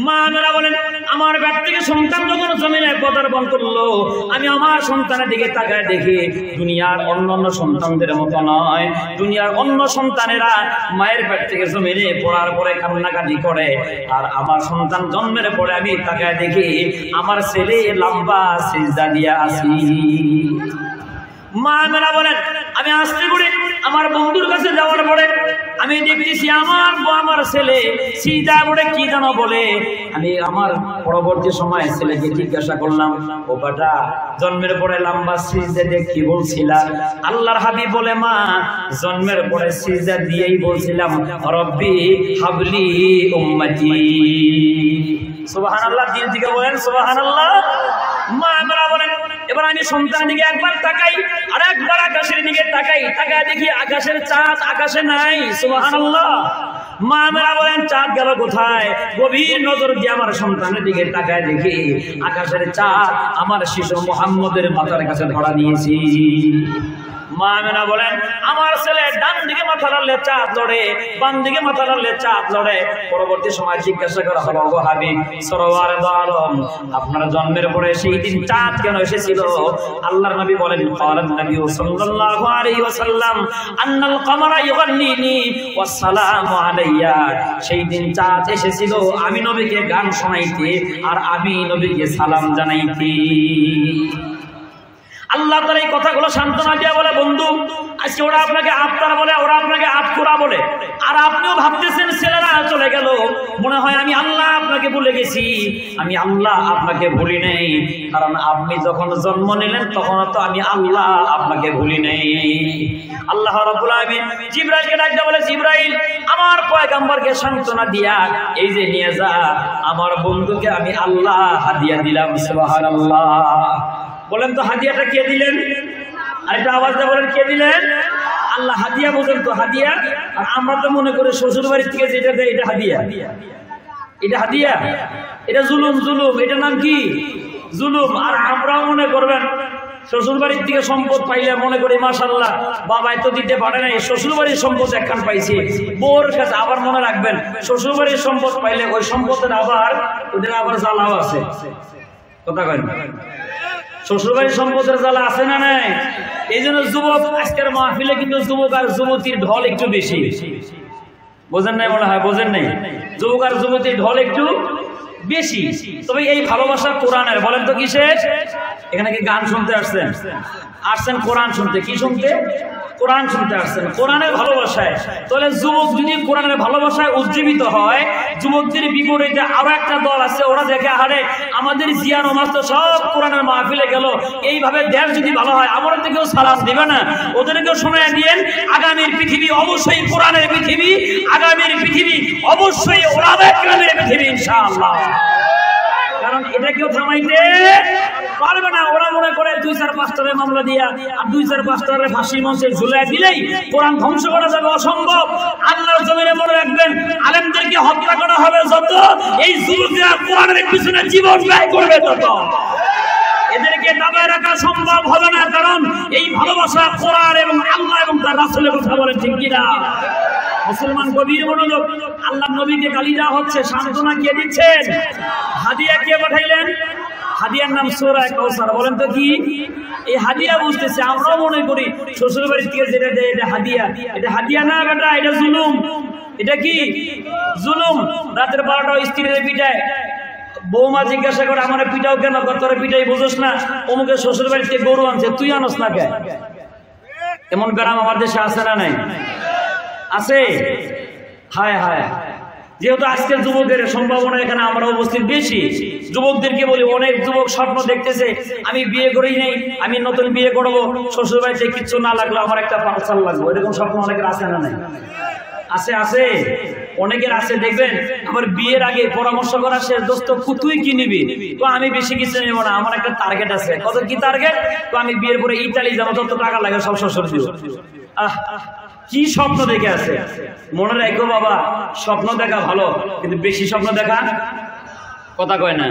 মা মেরা বলেন আমার পেট থেকে সন্তান যখন জমিনে পদার্পণ করলো, আমি আমার সন্তানের দিকে তাকায় দেখি দুনিয়ার অন্যান্য সন্তানদের মতো নয়। দুনিয়ার অন্য সন্তানেরা মায়ের পেট থেকে জমিনে পড়ার পরে কান্নাকাটি করে, আর আমার সন্তান জন্মের পরে আমি তাকায় দেখি আমার ছেলে লম্বা সিজদা দিয়া আছি। মা মেরা বলেন আমি আসতে করে আমার বন্ধুর কাছে যাওয়ার পরে আমি দেখতেছি আমার ছেলে সিজদা পড়ে কি জানো বলে। আমি আমার পরবর্তী সময় ছেলেকে জিজ্ঞাসা করলাম, ও বেটা জন্মের পরে লম্বা সিজদা দিয়ে কি বলছিলা? আল্লাহর হাবিব বলে, মা জন্মের পরে সিজদা দিয়েই বলছিলাম রব্বি হাবলি উম্মতি। সুবহানাল্লাহ, দিল থেকে বলেন সুবহানাল্লাহ। মা আমরা বলেন এবার আমি সন্তানের দিকে একবার তাকাই আর একবার আকাশের দিকে তাকাই, তাকায় দেখি আকাশের চাঁদ আকাশে নাই। সুবহানাল্লাহ। মা আমরা বলেন চাঁদ গেল কোথায়? গভীর নজর দিয়ে আমার সন্তানের দিকে তাকায় দেখি আকাশের চাঁদ আমার শিশু মুহাম্মদের মাথার কাছে ধরা দিয়েছি। মা মেনা বলেন আমার ছেলে ডান দিকে মাথা নাড়লে চাঁদ লড়ে, বাম দিকে মাথা নাড়লে চাঁদ লড়ে। পরবর্তী সময় জিজ্ঞাসা করা হলো, ওগো হাবিব সরওয়ারে দো আলম, আপনার জন্মের পরে সেই দিন চাঁদ কেন এসেছিল? আল্লাহর নবী বলেন, ক্বালান নবী সাল্লাল্লাহু আলাইহি ওয়াসাল্লাম আন্নাল কমারা ইউগান্নিনি ওয়াস সালামু আলাইয়া। সেই দিন চাঁদ এসেছিল আমি নবীকে গান শোনাইতে আর আমি নবীকে সালাম জানাইতে। আল্লাহ তাআলা এই কথাগুলো সান্ত্বনা দিয়া বলে, বন্ধু আজকে ওরা আপনাকে আফতার বলে, ওরা আপনাকে আফকুরা বলে, আর আপনিও ভাবতেছেন ছেলেরা চলে গেল, মনে হয় আমি আল্লাহ আপনাকে ভুলে গেছি। আমি আল্লাহ আপনাকে ভুলি নাই, কারণ আপনি যখন জন্ম নিলেন তখন তো আমি আল্লাহ আপনাকে ভুলি নাই। আল্লাহ রাব্বুল আলামিন জিবরাইলকে ডাকতে বলে, জিবরাইল আমার পয়গম্বরকে সান্ত্বনা দিয়া এই যে নিয়ে যা, আমার বন্ধুকে আমি আল্লাহ হাদিয়া দিলাম। সুবহানাল্লাহ। বলেন তো হাদিয়াটা কে দিলেন? আরেকটা আওয়াজ দিয়ে বলেন কে দিলেন? আল্লাহ। হাদিয়া বোঝেন তো হাদিয়া? আর আমরা তো মনে করি শ্বশুর বাড়ির থেকে যেটা দেয় এটা হাদিয়া। এটা হাদিয়া? এটা জুলুম। জুলুম এটার নাম কি? জুলুম। আর আমরাও মনে করবেন শ্বশুর বাড়ির থেকে সম্পদ পাইলে মনে করি মাশাআল্লাহ বাবা এত দিতে পারে নাই, শ্বশুর বাড়ির সম্পদ একখান পাইছি। বউর কাছে আবার মনে রাখবেন শ্বশুর বাড়ির সম্পদ পাইলে ওই সম্পদের আবার ওদের আবার জ্বালাও আছে। কথা কয় না? শ্বশুরবাড়ির সম্পদের জ্বালা আছে না নাই? এই জন্য যুবক আজকের মাহফিলে কিন্তু যুবক আর যুবতীর ঢল একটু বেশি। বোঝেন নাই মনে হয়? বোঝেন নাই? যুবক আর যুবতীর ঢল একটু বেশি। তবে এই ভালোবাসা কোরআনের। বলেন তো কিসের? এখানে কি গান শুনতে আসছেন? আসছেন কোরআন শুনতে। কি শুনতে? কোরআন শুনতে আসছেন, কোরআনের ভালোবাসায়। তাহলে যুবক যদি কোরআনের ভালোবাসায় উজ্জীবিত হয়, যুবকদের বিপরীতে আরো একটা দল আছে, ওরা দেখে আরে আমাদের জিয়া নমাজ তো সব কোরআনের মাহফিলে গেল, এইভাবে দেশ যদি ভালো হয় আমরা তো কেউ সালাম দিবে না। ওদেরকেও শোনায় দিয়েন আগামীর পৃথিবী অবশ্যই কোরআনের পৃথিবী, আগামীর পৃথিবী অবশ্যই ওলামায়ে কেরামের পৃথিবী ইনশাআল্লাহ। কারণ এটা কেউ থামাইতে পারবে না। ওরা মনে করে 2-4-5টারে মামলা দিয়া আর 2-4-5টারে ফাঁসির মঞ্চে ঝুলাই দিলেই কোরআন ধ্বংস করা যাবে। অসম্ভব। আল্লাহর জমিনে মনে রাখবেন আলেমদেরকে হত্যা করা হবে যত, এই যুবকরা কোরআনের পিছনে জীবন ব্যয় করবে তত। এদেরকে দাবায় রাখা সম্ভব হবে না, কারণ এই ভালোবাসা কোরআন এবং আল্লাহ এবং তার রাসূলের কথা বলেন, ঠিক কিনা? মুসলমান গভীর মনোযোগ। আল্লাহ নবীকে গালি দেওয়া হচ্ছে, সান্ত্বনা কে দিচ্ছেন? হাদিয়া কে পাঠাইলেন? হাদিয়ার নাম সূরা কাউসার। বলেন তো কি? এই হাদিয়া বুঝতেছে। আমরাও মনে করি শ্বশুর বাড়ির থেকে যেটা দেয় এটা হাদিয়া। এটা হাদিয়া না বেটা, এটা জুলুম। এটা কি? জুলুম। রাতের 12টায় স্ত্রীদের পিটায়, বৌমা জিজ্ঞাসা করে আমার পিটাও কেন? তোর পিটাই বুঝোস না? অমুকে শ্বশুর বাড়ির থেকে গরু আনছে, তুই আনস না কেন? এমন গ্রাম আমার দেশে আছে না নাই? আছে। হায় হায়। যেহেতু আজকের যুবকদের সম্ভাবনা এখানে আমরা উপস্থিত বেশি, যুবকদেরকে বলি, অনেক যুবক স্বপ্ন দেখতেছে আমি বিয়ে করেই নেই, আমি নতুন বিয়ে করবো, শ্বশুর বাড়িতে কিচ্ছু না লাগলো আমার একটা পার্সাল লাগবে। এরকম স্বপ্ন অনেকের আছে না নাই? আছে আছে, অনেকের আছে। দেখবেন আমার বিয়ের আগে পরামর্শ করা শেষ, দোস্ত তুই কি নিবি? তো আমি বেশি কিছু নেবো না, আমার একটা টার্গেট আছে। কত কি টার্গেট? তো আমি বিয়ের পরে ইতালি যাবো, তত টাকা লাগে সব শ্বশুর দিব। কি স্বপ্ন দেখে আছে। মনে রাখো বাবা, স্বপ্ন দেখা ভালো কিন্তু বেশি স্বপ্ন দেখা, কথা কয় না,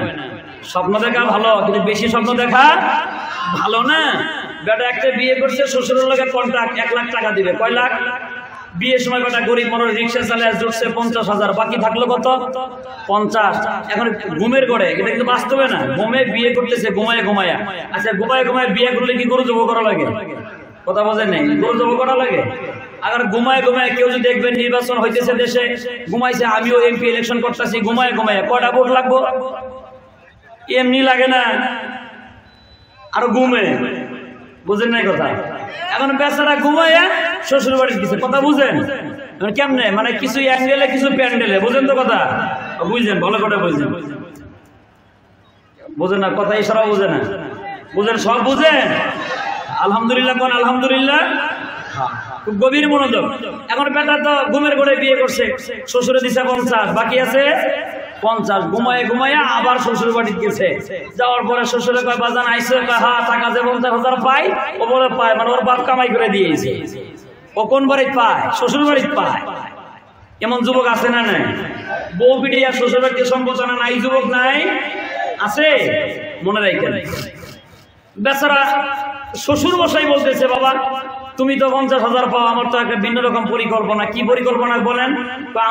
স্বপ্ন দেখা ভালো কিন্তু বেশি স্বপ্ন দেখা ভালো না। বেটা একটা বিয়ে করছে, শ্বশুরের লোকের কন্ট্রাক্ট 1 লাখ টাকা দিবে। কয় লাখ? বিয়ের সময় কটা গরিব মানুষ রিক্সা চালায় জুটছে 50,000, বাকি থাকলো কত? 50। এখন ঘুমের ঘরে, এটা কিন্তু বাস্তবে না, ঘুমে বিয়ে করতেছে ঘুমায় ঘুমায়া। আচ্ছা ঘুমায় ঘুমায় বিয়ে করলে কি গরু জব করা লাগে? কথা বোঝেন নাই? গরু জব করা লাগে? আবার ঘুমায় ঘুমায় কেউ যদি দেখবেন নির্বাচন হইতেছে দেশে, ঘুমাইছে, আমিও এমপি ইলেকশন করতেছি, ঘুমায় ঘুমায় কয়টা ভোট লাগবো? এমনি লাগে না, আরো ঘুমে। বুঝেন নাই কথা? এখন বেচারা ঘুমাইয়া শ্বশুর বাড়ি গেছে, কথা বুঝেন কেমনে? মানে কিছু অ্যাঙ্গেলে কিছু প্যান্ডেলে, বুঝেন তো কথা? বুঝছেন, ভালো করে বুঝছেন? বুঝেন না কথা, এছাড়াও বুঝে না? বুঝেন, সব বুঝেন? আলহামদুলিল্লাহ কোন আলহামদুলিল্লাহ, খুব গভীর মনোযোগ। এখন বেটা তো ঘুমের ঘরে বিয়ে করছে, শ্বশুরে দিছে 50, বাকি আছে 50। ঘুমায় ঘুমাইয়া আবার শ্বশুর বাড়ি গেছে, যাওয়ার পরে শ্বশুরে কয় বাজান আইসে, হ্যাঁ টাকা যে 50,000 পাই, ও বলে পায়, মানে ওর বাপ কামাই করে দিয়েছে। ও কোন বাড়িতে পায়? শ্বশুর বাড়িতে পায়। এমন যুবক আছে না নাই? বউ পিটিয়া শ্বশুর বাড়িতে সম্বোধনা নাই, যুবক নাই? আছে, মনে রাখেন। বেচারা শ্বশুর মশাই বলতেছে, বাবা তুমি তো 50,000 পাও, আমার তো একটা ভিন্ন রকম পরিকল্পনা। কি পরিকল্পনা বলেন?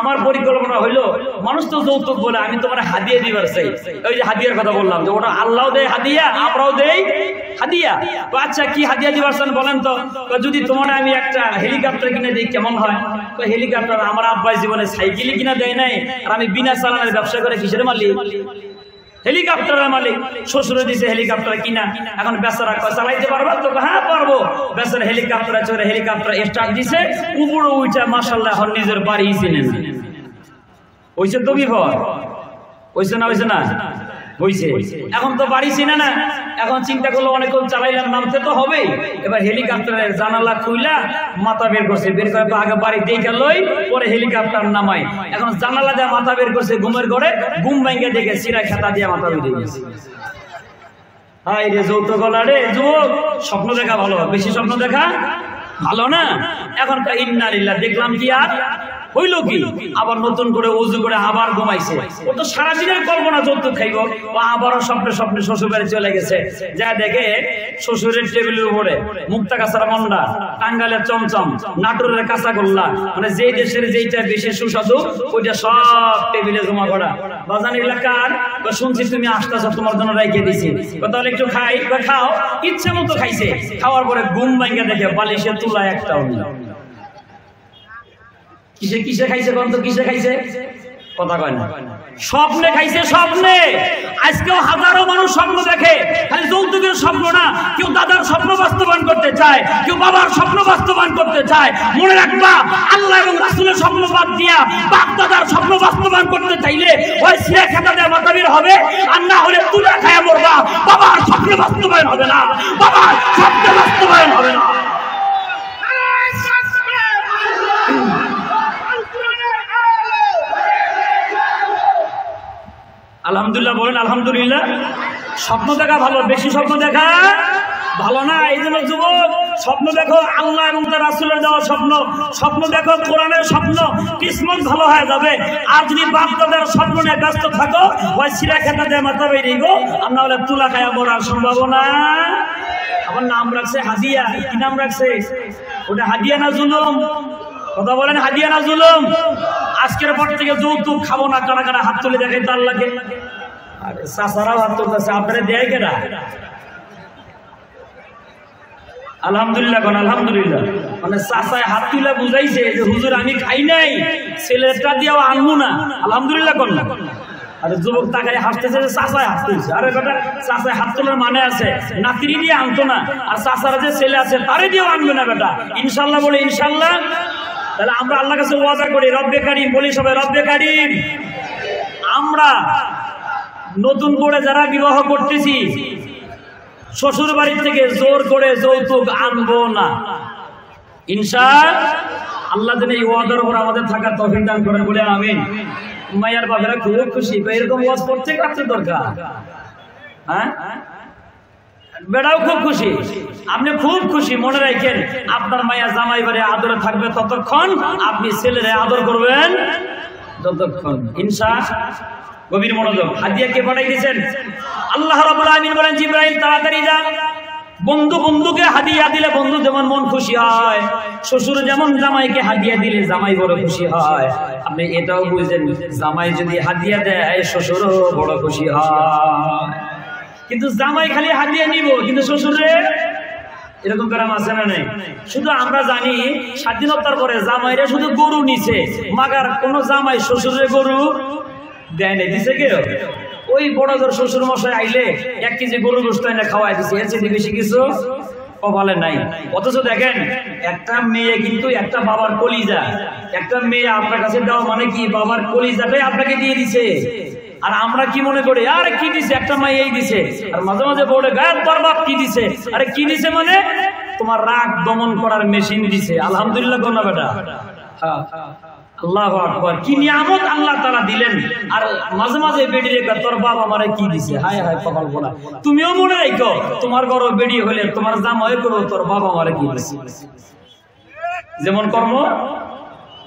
আমার পরিকল্পনা হইলো, মানুষ তো যৌতুক বলে, আমি তোমার হাদিয়া দিবার চাই। ওই যে হাদিয়ার কথা বললাম, যে ওটা আল্লাহ দেয় হাদিয়া, আমরাও দেই হাদিয়া। তো আচ্ছা কি হাদিয়া দিবার চান বলেন তো? যদি তোমার আমি একটা হেলিকপ্টার কিনে দিই কেমন হয়? হেলিকপ্টার আমার আব্বাই জীবনে সাইকেলই কিনা দেয় নাই, আর আমি বিনা চালানের ব্যবসা করে কিসের মালিক? হেলিকপ্টারের মালিক। শ্বশুরে দিছে হেলিকপ্টার কিনা। এখন বেচারা চালাইতে পারবা তো? হ্যাঁ পারবো। বেচারা হেলিকপ্টারে চড়ে হেলিকপ্টার স্টার্ট দিছে, উপরে উঠে মাশাআল্লাহ এখন নিজের বাড়ি চিনেন। হইছে তো বিপদ? হইছে না? হইছে না? হইছে। এখন তো বাড়ি চিনে না, এখন চিন্তা করলো অনেকক্ষণ চালাইলাম, নামতে তো হবেই। এবার হেলিকপ্টারের জানালা খুইলা মাথা বের করছে, বের করে আগে বাড়ি দেখে লই, পরে হেলিকপ্টার নামাই। এখন জানালা দিয়ে মাথা বের করছে ঘুমের ঘরে, ঘুম ভাঙ্গে দেখে চিরা খেতা দিয়ে মাথা বেরিয়ে গেছে। হাই রে যৌতুক রে যুবক, স্বপ্ন দেখা ভালো, বেশি স্বপ্ন দেখা ভালো না। এখন ইন্নালিল্লাহ দেখলাম কি আর হইল কি? আবার নতুন করে উজু করে আবার ঘুমাইছে। ও তো সারাদিনের কল্পনা যৌতুক খাইব, ও আবারও স্বপ্নে স্বপ্নে শ্বশুর বাড়ি চলে গেছে। যা দেখে শ্বশুরের টেবিলের উপরে মুক্তা কাঁচার মন্ডা, টাঙ্গালের চমচম, নাটোরের কাঁচাগোল্লা, মানে যেই দেশের যেইটা বেশি সুস্বাদু ওইটা সব টেবিলে জমা করা। বাজান এলাকার শুনছি তুমি আসতেছ, তোমার জন্য রেখে দিছি, তাহলে একটু খাই। খাও, ইচ্ছে মতো খাইছে। খাওয়ার পরে ঘুম ভাঙ্গা দেখে বালিশে তুলা একটাও নেই। কিসে কিসে খাইছে? কোন তো কিসে খাইছে? কথা কয় না। স্বপ্নে খাইছে, স্বপ্নে। আজকেও হাজারো মানুষ স্বপ্ন দেখে, খালি যৌতুকের স্বপ্ন না, কেউ দাদার স্বপ্ন বাস্তবায়ন করতে চায়, কেউ বাবার স্বপ্ন বাস্তবায়ন করতে চায়। মনে রাখবা, আল্লাহ এবং রাসূলের স্বপ্ন বাদ দিয়া বাপ দাদার স্বপ্ন বাস্তবায়ন করতে চাইলে ওই সিরা খেতা দিয়ে মাথা বের হবে, আর না হলে তুলা খায়া মরবা। বাবার স্বপ্ন বাস্তবায়ন হবে না, বাবার স্বপ্ন বাস্তবায়ন হবে না। আলহামদুলিল্লাহ বলেন আলহামদুলিল্লাহ। স্বপ্ন দেখা ভালো, বেশি স্বপ্ন দেখা ভালো না। এই জন্য যুবক, স্বপ্ন দেখো আল্লাহ এবং তার রাসূলের দেওয়া স্বপ্ন, স্বপ্ন দেখো কোরআনের স্বপ্ন, কিসমত ভালো হয়ে যাবে। আর যদি বাপ দাদার স্বপ্ন নিয়ে ব্যস্ত থাকো, ওই সিরা খেতা দিয়ে মাথা বেরিয়ে গো, আর না হলে তুলা খায়া মরার সম্ভাবনা। আমার নাম রাখছে হাদিয়া। কি নাম রাখছে? ওটা হাদিয়া না জুলুম? কথা বলেন, হাদিয়া না জুলুম? আজকের পর থেকে যৌতুক খাবো না। কারা কারা হাত তুলে দেখে তার লাগে? আরে চাচারাও হাত তুলতেছে, আপনারা দেয় কেনা? আলহামদুলিল্লাহ কোন আলহামদুলিল্লাহ। মানে চাচায় হাত তুলে বুঝাইছে যে হুজুর আমি খাই নাই, ছেলেটা দিয়েও আনবো না। আলহামদুলিল্লাহ কোন। আরে যুবক তাকায় হাসতেছে যে চাচায় হাত তুলছে। আরে বেটা, চাচায় হাত তোলার মানে আছে, নাতিরি দিয়ে আনতো না, আর চাচারা যে ছেলে আছে তারে দিয়েও আনবে না বেটা। ইনশাল্লাহ বলে ইনশাল্লাহ। তাহলে আমরা আল্লাহর কাছে ওয়াদা করি, রব্বে কারীম বলি সবাই, রব্বে কারীম। আমরা নতুন করে যারা বিবাহ করতেছি, শ্বশুর বাড়ি থেকে জোর করে যৌতুক আনবো না ইনশাআল্লাহ। যেন এই ওয়াদার উপর আমাদের থাকার তৌফিক দান করেন বলে আমিন। মায়ের বাবারা খুব খুশি, এরকম ওয়াজ প্রত্যেক রাখতে দরকার। হ্যাঁ, বেড়াও খুব খুশি, আপনি খুব খুশি। মনে রাখেন, আপনার মায়া জামাই বাড়ি আদরে থাকবে ততক্ষণ, আপনি ছেলেরে আদর করবেন ততক্ষণ ইনশাআল্লাহ। গভীর মনোযোগ। হাদিয়া কে পাঠাই দিয়েছেন? আল্লাহ রাব্বুল আলামিন বলেন, জিবরাইল তাড়াতাড়ি যান, বন্ধু বন্ধুকে হাদিয়া দিলে বন্ধু যেমন মন খুশি হয়, শ্বশুর যেমন জামাইকে হাদিয়া দিলে জামাই বড় খুশি হয়। আপনি এটাও বুঝেন, জামাই যদি হাদিয়া দেয় শ্বশুরও বড় খুশি হয়। কিন্তু জামাই খালি হাদিয়া নিব, কিন্তু শ্বশুরের এরকম গ্রাম আছে না নাই? শুধু আমরা জানি স্বাধীনতার পরে জামাইরা শুধু গরু নিছে, মাগার কোন জামাই শ্বশুরের গরু দেয় নাই। দিছে কেউ? ওই বড় জোর শ্বশুর মশাই আইলে 1 কেজি গরু গোশত এনে খাওয়াই দিছে, এর চেয়ে বেশি কিছু কপালে নাই। অথচ দেখেন একটা মেয়ে কিন্তু একটা বাবার কলিজা, একটা মেয়ে আপনার কাছে দাও মানে কি বাবার কলিজাটাই আপনাকে দিয়ে দিছে। আর আমরা কি মনে করি, আরে কি দিছে, একটা মাই এই দিছে। আর মাঝে মাঝে বলে গায়ের তোর বাপ কি দিছে, আরে কি দিছে মানে তোমার রাগ দমন করার মেশিন দিছে। আলহামদুলিল্লাহ কোন বেটা, হ্যাঁ আল্লাহু আকবার, কি নিয়ামত আল্লাহ তাআলা দিলেন। আর মাঝে মাঝে বেডি রেখা তোর বাবা আমারে কি দিছে, হায় হায় কপাল পোড়া। তুমিও মনে রাখো তোমার ঘরে বেডি হলে তোমার জামাই করো তোর বাবা আমারে কি দিছে। যেমন কর্ম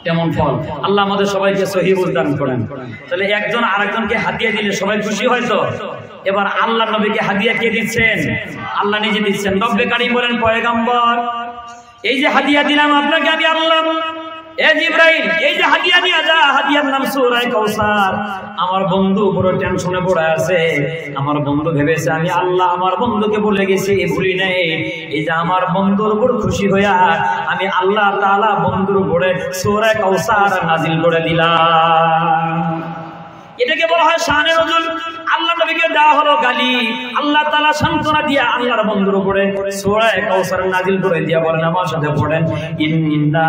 তেমন ফল। আল্লাহ আমাদের সবাইকে সহিহ বুঝ দান করেন। তাহলে একজন আরেকজনকে হাদিয়া দিলে সবাই খুশি হয় তো। এবার আল্লাহ নবীকে হাদিয়া কে দিচ্ছেন? আল্লাহ নিজে দিচ্ছেন। রব্বে কারীম বলেন, পয়গম্বর এই যে হাদিয়া দিলাম আপনাকে আমি আল্লাহ, এ জিবরাইল এই যে হাদিয়া নিয়ে যা, হাদিয়ার নাম সূরা কাউসার। আমার বন্ধু বড় টেনশনে পড়ে আছে, আমার বন্ধু ভেবেছে আমি আল্লাহ আমার বন্ধুকে বলে গেছি, ভুলি নাই। এই যে আমার বন্ধুর উপর খুশি হইয়া আমি আল্লাহ তাআলা বন্ধুর উপরে সূরা কাউসার নাজিল করে দিলাম। এটাকে বলা হয় শানে নজুল। আল্লাহ নবীকে দেওয়া হলো গালি, আল্লাহ তাআলা সান্ত্বনা দিয়া আল্লাহর বন্ধুর উপরে সূরা কাউসার নাজিল করে দিয়া বলেন, আমার সাথে পড়েন, ইন্না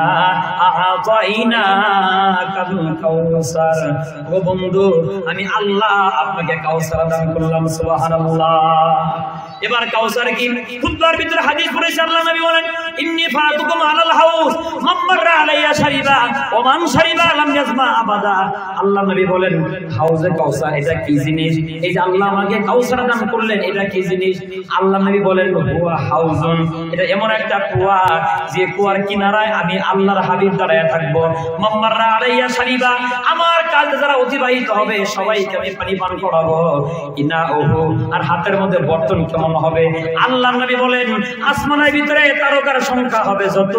আ'তাইনাকাল কাউসার। ও বন্ধু আমি আল্লাহ আপনাকে কাউসার দান করলাম। সুবহানাল্লাহ। এবার কাউসার কি? খুতবার ভিতরে হাদিস পড়েছে, আল্লাহ নবী বলেন, ইন্নী ফাতুকুম আলাল হাউস মাম্মারা আলাইয়া শারিবা ওয়া মান শারিবা লাম ইয়াজমা আবাদা। আল্লাহ নবী বলেন হাউজে কাউসার এটা কি জিনিস? এই যে আল্লাহ আমাকে কাউসার দান করলেন এটা কি জিনিস? আল্লাহ নবী বলেন হুয়া হাউজুন, এটা এমন একটা কুয়া যে কুয়ার কিনারায় আমি আল্লাহর হাবিব দাঁড়ায় থাকবো। মাম্মারা আলাইয়া শারিবা, আমার কাছে যারা অতিবাহিত হবে সবাইকে আমি পানি পান করাবো। ইনা ওহু, আর হাতের মধ্যে বর্তন কেমন হবে? আল্লাহ নবী বলেন আসমানের ভিতরে তারকার সংখ্যা হবে যত,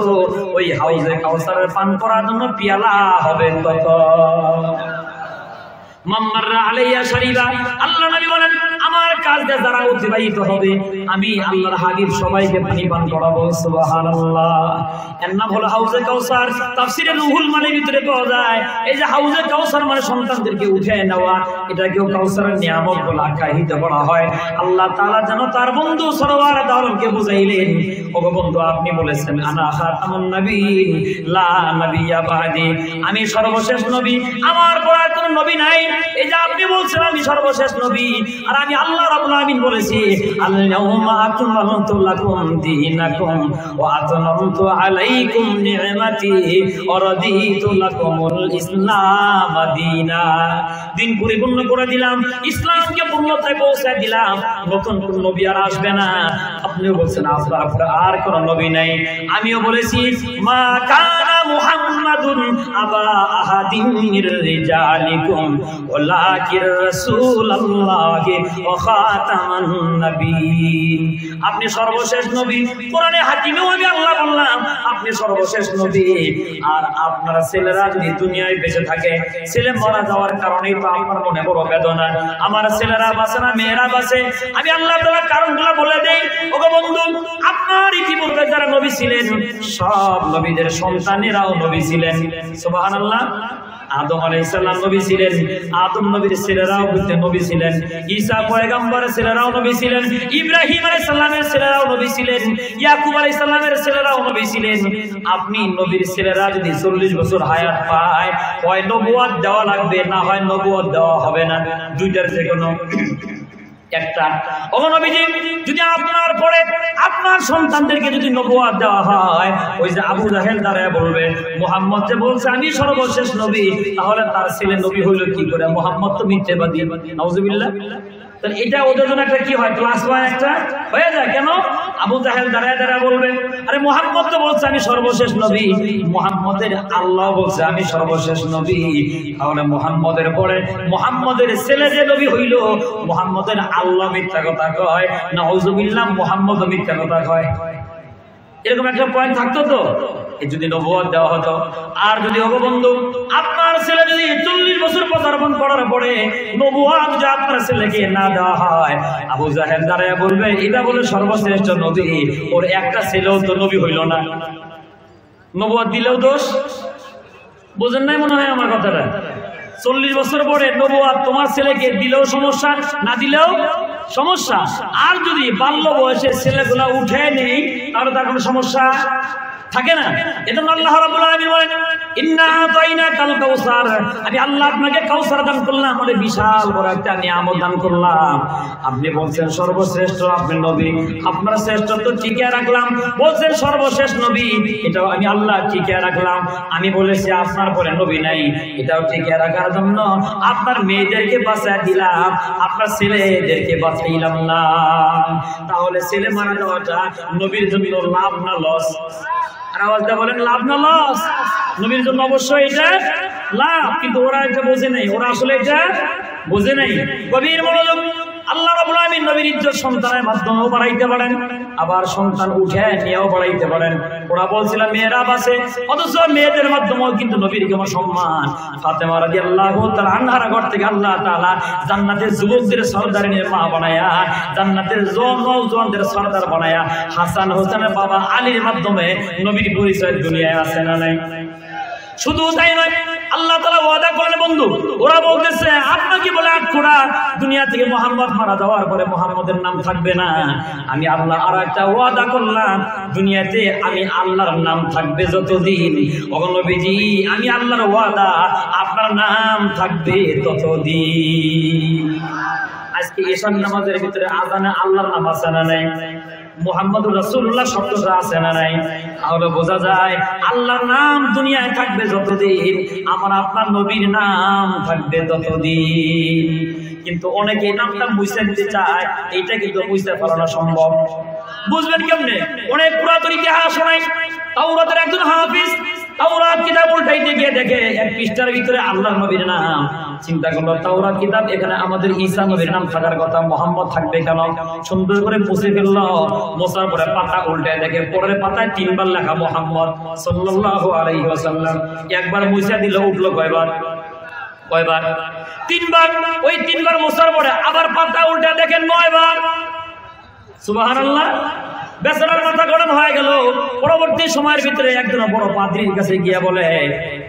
ওই হাউজে কাউসারের পান করার জন্য পিয়ালা হবে তত। মাম্মারা আলাইয়া শারিবা, আল্লাহ নবী বলেন আমার কাজ দিয়ে যারা অতিবাহিত হবে আমি আল্লাহর হাবিব সবাইকে পানি পান করাবো। সুবহানাল্লাহ। এর নাম হলো হাউজে কাউসার। তাফসীরে রুহুল মানির ভিতরে পাওয়া যায় এই যে হাউজে কাউসার মানে সন্তানদেরকে উঠে নেওয়া, এটাকেও কাউসারের নিয়ামত বলে আখ্যায়িত করা হয়। আল্লাহ তাআলা যেন তার বন্ধু সরওয়ার দাওরকে বুঝাইলেন, ওগো বন্ধু আপনি বলেছেন আনা খাতামুন নবিয়্যিন লা নাবিয়্যা বাদি, আমি সর্বশেষ নবী, আমার পর আর কোনো নবী নাই। এই যে আপনি বলছেন আমি সর্বশেষ নবী, আর আমি আল্লাহ রাব্বুল আলামিন বলেছি আল-ইয়াউমা আকমালতু লাকুম দীনাকুম ওয়া আতমামতু আলাইকুম নি'মাতি ওয়া রাদিতু লাকুমুল ইসলাম দীনা। দিন পরিপূর্ণ করে দিলাম, ইসলামকে পূর্ণতায় পৌঁছে দিলাম, নতুন কোন নবী আর আসবে না। আপনিও বলছেন আপনার পরে আর কোন নবী নাই। আমিও বলেছি মা কানা মুহাম্মাদুন আবা আহাদিন মির রিজালিকুম ওয়ালাকির রাসূলুল্লাহি ওয়া খাতামান নবিয়্যিন। আপনি সর্বশেষ নবী। কোরআনে হাকিমেও আমি আল্লাহ বললাম আপনি সর্বশেষ নবী। আর আপনার ছেলেরা যদি দুনিয়ায় বেঁচে থাকে, ছেলে মারা যাওয়ার কারণেই তো আপনার মনে বড় বেদনা। আমার ছেলেরা বাঁচে না, মেয়েরা বাঁচে। আমি আল্লাহ তাআলা কারণগুলো বলে দেই। ওগো বন্ধু আপনার ইতিপূর্বে যারা নবী ছিলেন সব নবীদের সন্তানেরাও নবী ছিলেন। সুবহানাল্লাহ। আদম আলাইহিস সালাম নবী ছিলেন, আদম নবীর ছেলেরাও নবী ছিলেন, ঈসা পয়গম্বরের ছেলেরাও নবী ছিলেন, ইব্রাহিম আলাইহিস সালামের ছেলেরাও নবী ছিলেন, ইয়াকুব আলাইহিস সালামের ছেলেরাও নবী ছিলেন। আপনি নবীর ছেলেরা যদি 40 বছর হায়াত পায়, হয় নবুয়ত দেওয়া লাগবে, না হয় নবুয়ত দেওয়া হবে না, দুইটার যে কোনো একটা। ওগো নবীজি যদি আপনার পরে আপনার সন্তানদেরকে যদি নবুয়ত দেওয়া হয়, ওই যে আবু জাহেল দাঁড়ায় বলবে মুহাম্মদ যে বলছে আমি সর্বশেষ নবী, তাহলে তার ছেলে নবী হইল কি করে? মুহাম্মদ তো মিথ্যাবাদী। নাউজুবিল্লাহ। তাহলে এটা ওদের জন্য একটা কি হয়, ক্লাস হয়, একটা হয়ে যায়। কেন? আবু জাহেল দাঁড়ায় দাঁড়ায় বলবে, আরে মুহাম্মদ তো বলছে আমি সর্বশেষ নবী, মুহাম্মদের আল্লাহ বলছে আমি সর্বশেষ নবী, তাহলে মুহাম্মদের পরে মুহাম্মদের ছেলে যে নবী হইল, মুহাম্মদের আল্লাহ মিথ্যা কথা কয়, নাউজুবিল্লাহ মুহাম্মদ মিথ্যা কথা কয়। এরকম একটা পয়েন্ট থাকতো তো যদি নবুয়ত দেওয়া হতো। আর যদি বন্ধু আপনার ছেলে যদি 40 বছর পদার্পণ করার পরে নবুয়ত যদি আপনার ছেলেকে না দেওয়া হয়, আবু জাহেল দাঁড়ায় বলবে এটা বলে সর্বশ্রেষ্ঠ নবী, ওর একটা ছেলেও তো নবী হইল না, নবুয়ত দিলেও দোষ। বুঝেন নাই মনে হয় আমার কথাটা? 40 বছর পরে নবুয়ত তোমার ছেলেকে দিলেও সমস্যা, না দিলেও সমস্যা। আর যদি বাল্য বয়সে ছেলেগুলা উঠে নেই তাহলে তার কোনো সমস্যা থাকে না। এজন্য আল্লাহ রাব্বুল আলামিন বলেন ইন্না আতাইনাকাল কাউসার, আমি আল্লাহ আপনাকে কাউসার দান করলাম, মানে বিশাল বড় একটা নিয়ামত দান করলাম। আপনি বলছেন সর্বশ্রেষ্ঠ আপনি নবী, আপনার শ্রেষ্ঠত্ব টিকে রাখলাম, বলছেন সর্বশেষ নবী, এটাও আমি আল্লাহ টিকে রাখলাম। আমি বলেছি আপনার পরে নবী নাই, এটাও টিকে রাখার জন্য আপনার মেয়েদেরকে বাঁচায় দিলাম, আপনার ছেলেদেরকে বাঁচাইলাম না। তাহলে ছেলে মারা যাওয়াটা নবীর জন্য লাভ না লস? আর আওয়াজটা বলেন লাভ না লস? নবীর জন্য অবশ্যই এটা লাভ, কিন্তু ওরা এটা বোঝে নাই, ওরা আসলে এটা বোঝে নাই। গভীর মনোযোগ। আল্লাহ রাব্বুল আলামিন নবীর ইজ্জত সন্তানের মাধ্যমেও বাড়াইতে পারেন, আবার সন্তান উঠে নিয়েও বাড়াইতে পারেন। ওরা বলছিলাম মেয়েরা বাঁচে, অথচ মেয়েদের মাধ্যমেও কিন্তু নবীর কেমন সম্মান। ফাতেমা রাদিয়াল্লাহু তাআলা আনহার ঘর থেকে আল্লাহ তাআলা জান্নাতের যুবকদের সর্দারিনীর মা বানায়া, জান্নাতের নওজওয়ানদের সর্দার বানায়া হাসান হোসেনের বাবা আলীর মাধ্যমে নবীর পরিচয় দুনিয়ায় আছে না নাই? শুধু তাই নয়, আল্লাহ তাআলা ওয়াদা করেন বন্ধু, ওরা বলতেছে আপনাকে বলে আটখোড়া দুনিয়া থেকে মুহাম্মদ মারা যাওয়ার পরে মুহাম্মদের নাম থাকবে না। আমি আল্লাহ আর একটা ওয়াদা করলাম, দুনিয়াতে আমি আল্লাহর নাম থাকবে যতদিন। ও নবীজি, আমি আল্লাহর ওয়াদা আপনার নাম থাকবে ততদিন। আজকে এশার নামাজের ভিতরে আযানে আল্লাহর নাম আছে না নাই? মুহাম্মদুর রাসূলুল্লাহ শব্দটা আছে না নাই? তাহলে বোঝা যায় আল্লাহর নাম দুনিয়ায় থাকবে যতদিন, আমার আপনার নবীর নাম থাকবে ততদিন। কিন্তু অনেকে নামটা মুছে দিতে চায়, এইটা কিন্তু মুছতে পারানো সম্ভব। বুঝবেন কেমনে? অনেক পুরাতন ইতিহাস শোনাই। তাওরাতের একজন হাফিজ তাওরাত কিতাব উল্টাইতে গিয়ে দেখে এক পৃষ্ঠার ভিতরে আল্লাহর নবীর নাম। চিন্তা করলো তাওরাত কিতাব, এখানে আমাদের ঈসা নবীর নাম থাকার কথা, মুহাম্মদ থাকবে কেন? সুন্দর করে মুছে ফেললো। মোছার পরে পাতা উল্টায় দেখে পরের পাতায় 3 বার লেখা মুহাম্মদ সাল্লাল্লাহু আলাইহি ওয়াসাল্লাম। একবার মুছে দিল, উঠলো কয়বার? 3 বার। ওই 3 বার মোছার পরে আবার পাতা উল্টা দেখেন 9 বার। সুবহানাল্লাহ। বেচারার মাথা গরম হয়ে গেল। পরবর্তী সময়ের ভিতরে একজন বড় পাদ্রীর কাছে গিয়ে বলে,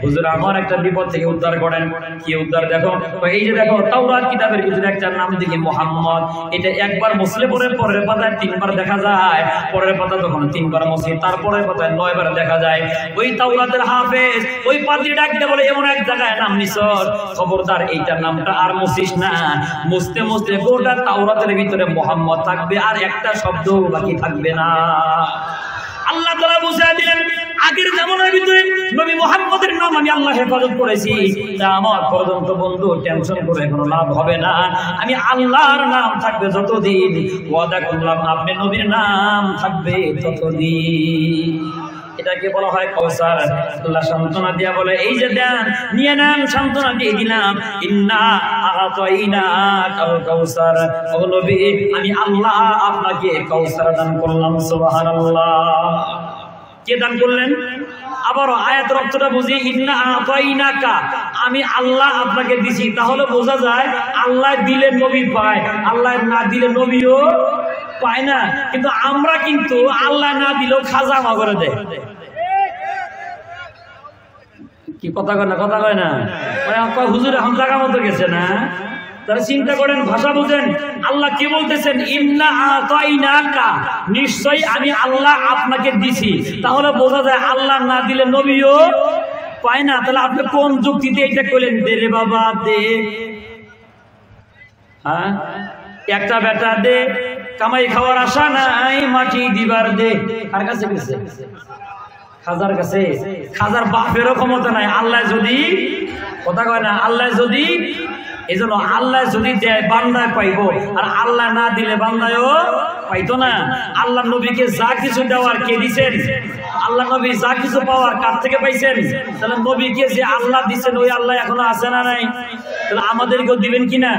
হুজুর আমার একটা বিপদ থেকে উদ্ধার করেন। কি উদ্ধার? দেখো এই যে দেখো তাওরাত কিতাবের ভিতরে একটা নাম দেখি মুহাম্মদ, এটা একবার মুছলে পরের পাতায় 3 বার দেখা যায়, পরের পাতা তখন 3 বার মুছি, তারপরের পাতায় 9 বার দেখা যায়। ওই তাওরাতের হাফেজ ওই পাদ্রী ডাকতে বলে, এমন এক জায়গায় নাম নিছর, খবরদার এইটার নামটা আর মুছিস না। মুছতে মুছতে গোটা তাওরাতের ভিতরে মুহাম্মদ থাকবে, আর একটা শব্দ বাকি থাকবে না। আল্লাহ তাআলা বুঝিয়ে দিলেন, আগের জামানার ভিতরে নবী মুহাম্মদের নাম আমি আল্লাহ হেফাজত করেছি, তা আমার পর্যন্ত বন্ধু টেনশন করে কোনো লাভ হবে না। আমি আল্লাহর নাম থাকবে যতদিন, ওয়াদা করলাম আপনি নবীর নাম থাকবে ততদিন। এটাকে বলা হয় কাউসার। আল্লাহ সান্ত্বনা দিয়া বলে, এই যে দেন নিয়ে নেন, সান্ত্বনা দিয়ে দিলাম। ইন্না আতাইনাকাল কাউসার, ও নবী আমি আল্লাহ আপনাকে কাউসার দান করলাম। সুবহানাল্লাহ। কে দান করলেন? আবারও আয়াতের অর্থটা বুঝি, ইন্না আতাইনাকা, আমি আল্লাহ আপনাকে দিছি। তাহলে বোঝা যায় আল্লাহ দিলে নবী পায়, আল্লাহ না দিলে নবীও পায় না। কিন্তু আমরা কিন্তু আল্লাহ না দিলেও খাজা করে দেয়। কি কথা কয় না? কথা কয় না? হুজুর এখন জায়গা মতো গেছে না? তারা চিন্তা করেন, ভাষা বুঝেন। আল্লাহ কি বলতেছেন? ইন্না আতাইনাকা, নিশ্চয়ই আমি আল্লাহ আপনাকে দিছি। তাহলে বোঝা যায় আল্লাহ না দিলে নবীও পায় না। তাহলে আপনি কোন যুক্তিতে এটা কইলেন? দে রে বাবা দে, হ্যাঁ একটা বেটা দে, কামাই খাওয়ার আশা নাই, মাটি দিবার দে। আর কাছে গেছে খাজার কাছে। খাজার বাপেরও ক্ষমতা নাই। আল্লাহ যদি, কথা কয় না, আল্লাহ যদি এজন্য আল্লাহ যদি দেয় বান্দায় পাইবো, আর আল্লাহ না দিলে বান্দায়ও পাইতো না। আল্লাহ নবীকে যা কিছু দেওয়ার কে দিছেন? আল্লাহ নবী যা কিছু পাওয়ার কার থেকে পাইছেন? তাহলে নবীকে যে আল্লাহ দিচ্ছেন ওই আল্লাহ এখনো আছে না নাই? তাহলে আমাদেরকেও দিবেন কিনা?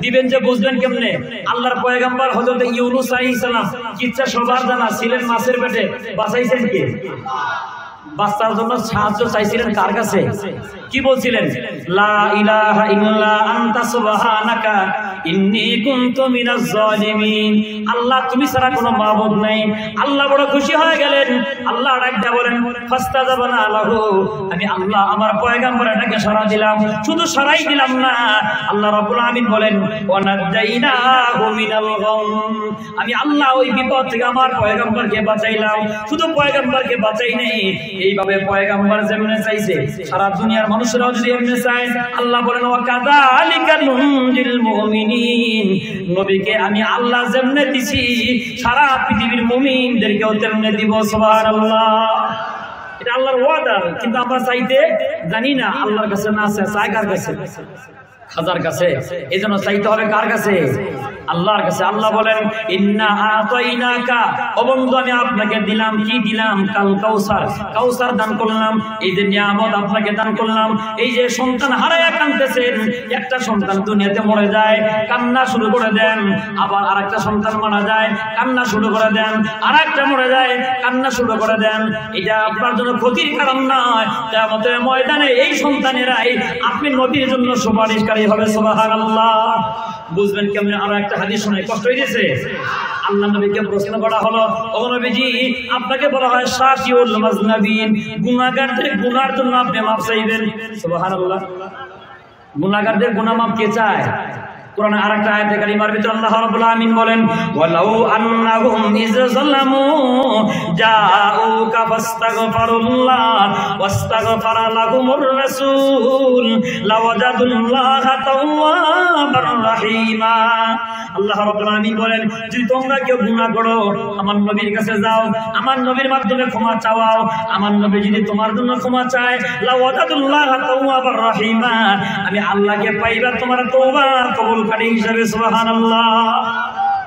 দিবেন যে বুঝবেন কেমনে? আল্লাহর পয়গম্বর হযরত ইউনূস আলাইহিস সালাম কিচ্ছা সবার জানা, ছিলেন মাছের পেটে, বাঁচাইছেন কে? বাঁচার জন্য সাহায্য চাইছিলেন কার কাছে? কি বলছিলেন? লা ইলাহা ইল্লা আনতা সুবহানাকা ইন্নী কুনতু মিনাজ জালিমিন। আল্লাহ তুমি ছাড়া কোনো মাবুদ নাই। আল্লাহ বড় খুশি হয়ে গেলেন। আল্লাহ ডাকতে বলেন ফাস্তাজাবনা লাহু, আমি আল্লাহ আমার পয়গম্বরটাকে সাড়া দিলাম। শুধু সাড়াই দিলাম না, আল্লাহ রাব্বুল আমিন বলেন ওয়া নাদাইনাহু মিনাল গাম, আমি আল্লাহ ওই বিপদ থেকে আমার পয়গম্বরকে বাঁচাইলাম। শুধু পয়গম্বরকে বাঁচাই নাই, এইভাবে পয়গম্বর যেমনে চাইছে সারা দুনিয়ার মানুষরাও যদি এমনি চায়, আল্লাহ বলেন ওয়া কাযালিকা নুনজিল মুমিনিন, নবীকে আমি আল্লাহ যেমনে দিছি সারা পৃথিবীর মুমিনদেরকেও তেমনে দিব। সুবহানাল্লাহ, এটা আল্লাহর ওয়াদা। কিন্তু আমরা চাইতে জানি না, আল্লাহর কাছে না চাই কার কাছে? খাজার কাছে। এজন্য চাইতে হবে কার কাছে? আল্লাহর কাছে। আল্লাহ বলেন ইন্না আতাইনাকা, ও বন্ধু আমি আপনাকে দিলাম, কি দিলাম? কাল কাউসার, কাউসার দান করলাম। এই যে নিয়ামত আপনাকে দান করলাম, এই যে সন্তান হারায়া কাঁদতেছেন, একটা সন্তান দুনিয়াতে মরে যায় কান্না শুরু করে দেন, আবার আরেকটা সন্তান মারা যায় কান্না শুরু করে দেন, আরেকটা মরে যায় কান্না শুরু করে দেন। এটা আপনার জন্য ক্ষতির কারণ নয়। কিয়ামতের ময়দানে এই সন্তানেরাই আপনি নবীর জন্য সুপারিশকারী হবে। সুবহানাল্লাহ, বুঝবেন কেমনে? আরো একটা হাদিস শুনে কষ্ট হয়ে গেছে। আল্লাহ নবীকে প্রশ্ন করা হলো, ও নবীজি আপনাকে বলা হয় শাফিউল মাজনাবিন, গুনাহগারদের গুনার জন্য আপনি মাফ চাইবেন। সুবহানাল্লাহ, গুনাহগারদের গুনাহ মাফ কে চায়? কোরআনে আরেকটা আয়াতে কারিমার ভিতর আল্লাহ রাব্বুল আমিন বলেন ওয়ালাউ আন্নাহুম ইয যালামু জাউকা ফাস্তাগফিরুল্লাহ ওয়াস্তাগফারা লাহুমুর রাসূল লাওয়াজাদুল্লাহা তাওয়াবার রহিমা। আল্লাহ রাব্বুল আমিন বলেন যদি তোমরা কেউ গুনাহ করো, আমার নবীর কাছে যাও, আমার নবীর মাধ্যমে ক্ষমা চাওয়াও, আমার নবী যদি তোমার জন্য ক্ষমা চায় লাওয়াজাদুল্লাহা তাওয়াবার রহিমা, আমি আল্লাহকে পাইবা তোমার তওবা কবুল কারী হিসাবে। সুবহানাল্লাহ।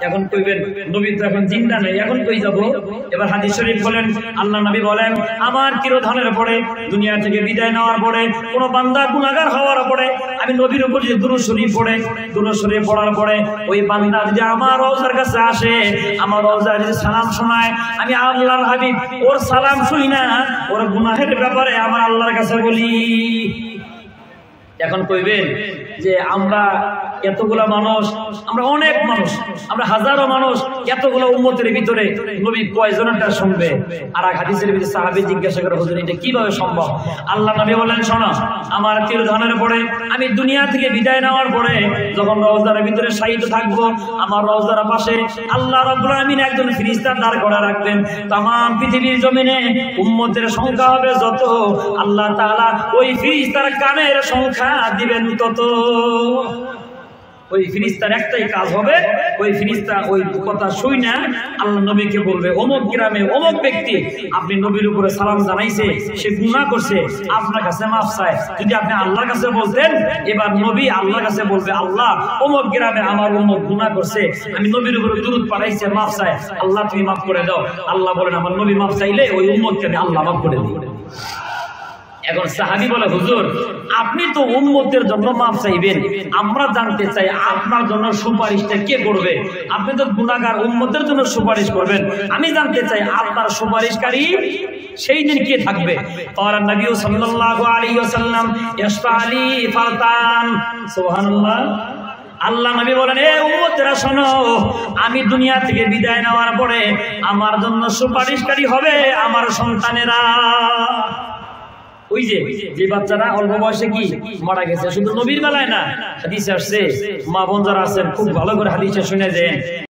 এখন কইবেন নবী তো এখন জিন্দা নেই, এখন কই যাব? এবার হাদিস শরীফ বলেন, আল্লাহ নবী বলেন আমার তিরোধানের পরে, দুনিয়া থেকে বিদায় নেওয়ার পরে, কোন বান্দা গুনাহগার হওয়ার পরে আমি নবীর উপর যে দুরূদ শরীফ পড়ে, দুরূদ শরীফ পড়ার পরে ওই বান্দা যদি আমার রওজার কাছে আসে, আমার রওজায় যদি সালাম শোনায়, আমি আল্লাহর হাবিব ওর সালাম শুনি না, ওর গুনাহের ব্যাপারে আমার আল্লাহর কাছে বলি। এখন কইবেন যে আমরা এতগুলা মানুষ, আমরা অনেক মানুষ, আমরা হাজারো মানুষ, এতগুলো উম্মতের ভিতরে নবী কয়জনটা শুনবে? আর এক হাদিসের ভিতরে সাহাবী জিজ্ঞাসা করে হুজুর এটা কিভাবে সম্ভব? আল্লাহ নবী বলেন শোনো, আমার তিরোধানের পরে, আমি দুনিয়া থেকে বিদায় নেওয়ার পরে যখন রওজার ভিতরে শায়িত থাকবো, আমার রওজার পাশে আল্লাহ রাব্বুল আমিন একজন ফেরেশতা দাঁড় করা রাখবেন। तमाम পৃথিবীর জমিনে উম্মতের সংখ্যা হবে যত, আল্লাহ তাআলা ওই ফেরেশতার কানের সংখ্যা দিবেন তত। ওই ফেরেশতার একটাই কাজ হবে, ওই ফেরেশতা ওই কথা শুই না আল্লাহ নবীকে বলবে অমুক গ্রামে অমুক ব্যক্তি আপনি নবীর উপরে সালাম জানাইছে, সে গুনাহ করছে, আপনার কাছে মাফ চায়। যদি আপনি আল্লাহর কাছে বলতেন, এবার নবী আল্লাহর কাছে বলবে আল্লাহ অমুক গ্রামে আমার অমুক গুনাহ করছে, আমি নবীর উপরে দুরূদ পাঠাইছে, মাফ চায়, আল্লাহ তুমি মাফ করে দাও। আল্লাহ বলেন আমার নবী মাফ চাইলে ওই উম্মতকে আমি আল্লাহ মাফ করে দিই। এখন সাহাবী বলে হুজুর আপনি তো উম্মতের জন্য মাফ চাইবেন, আমরা জানতে চাই আপনার জন্য সুপারিশটা কে করবে? আপনি তো গুনাহগার, উম্মতের জন্য সুপারিশ করবেন, আমি জানতে চাই আপনার সুপারিশকারী সেই দিন কে থাকবে? ক্বালা নবী সাল্লাল্লাহু আলাইহি ওয়াসাল্লাম ইয়াশফালি ফারতান। সুবহানাল্লাহ। আল্লাহ নবী বলেন এ উম্মতেরা শোনো, আমি দুনিয়া থেকে বিদায় নেওয়ার পরে আমার জন্য সুপারিশকারী হবে আমার সন্তানেরা। ওই যে বাচ্চারা অল্প বয়সে কি মারা গেছে, শুধু নবীর বেলায় না, হাদিসে আসছে, মা বোন যারা আছেন খুব ভালো করে হাদিসে শুনে দেন।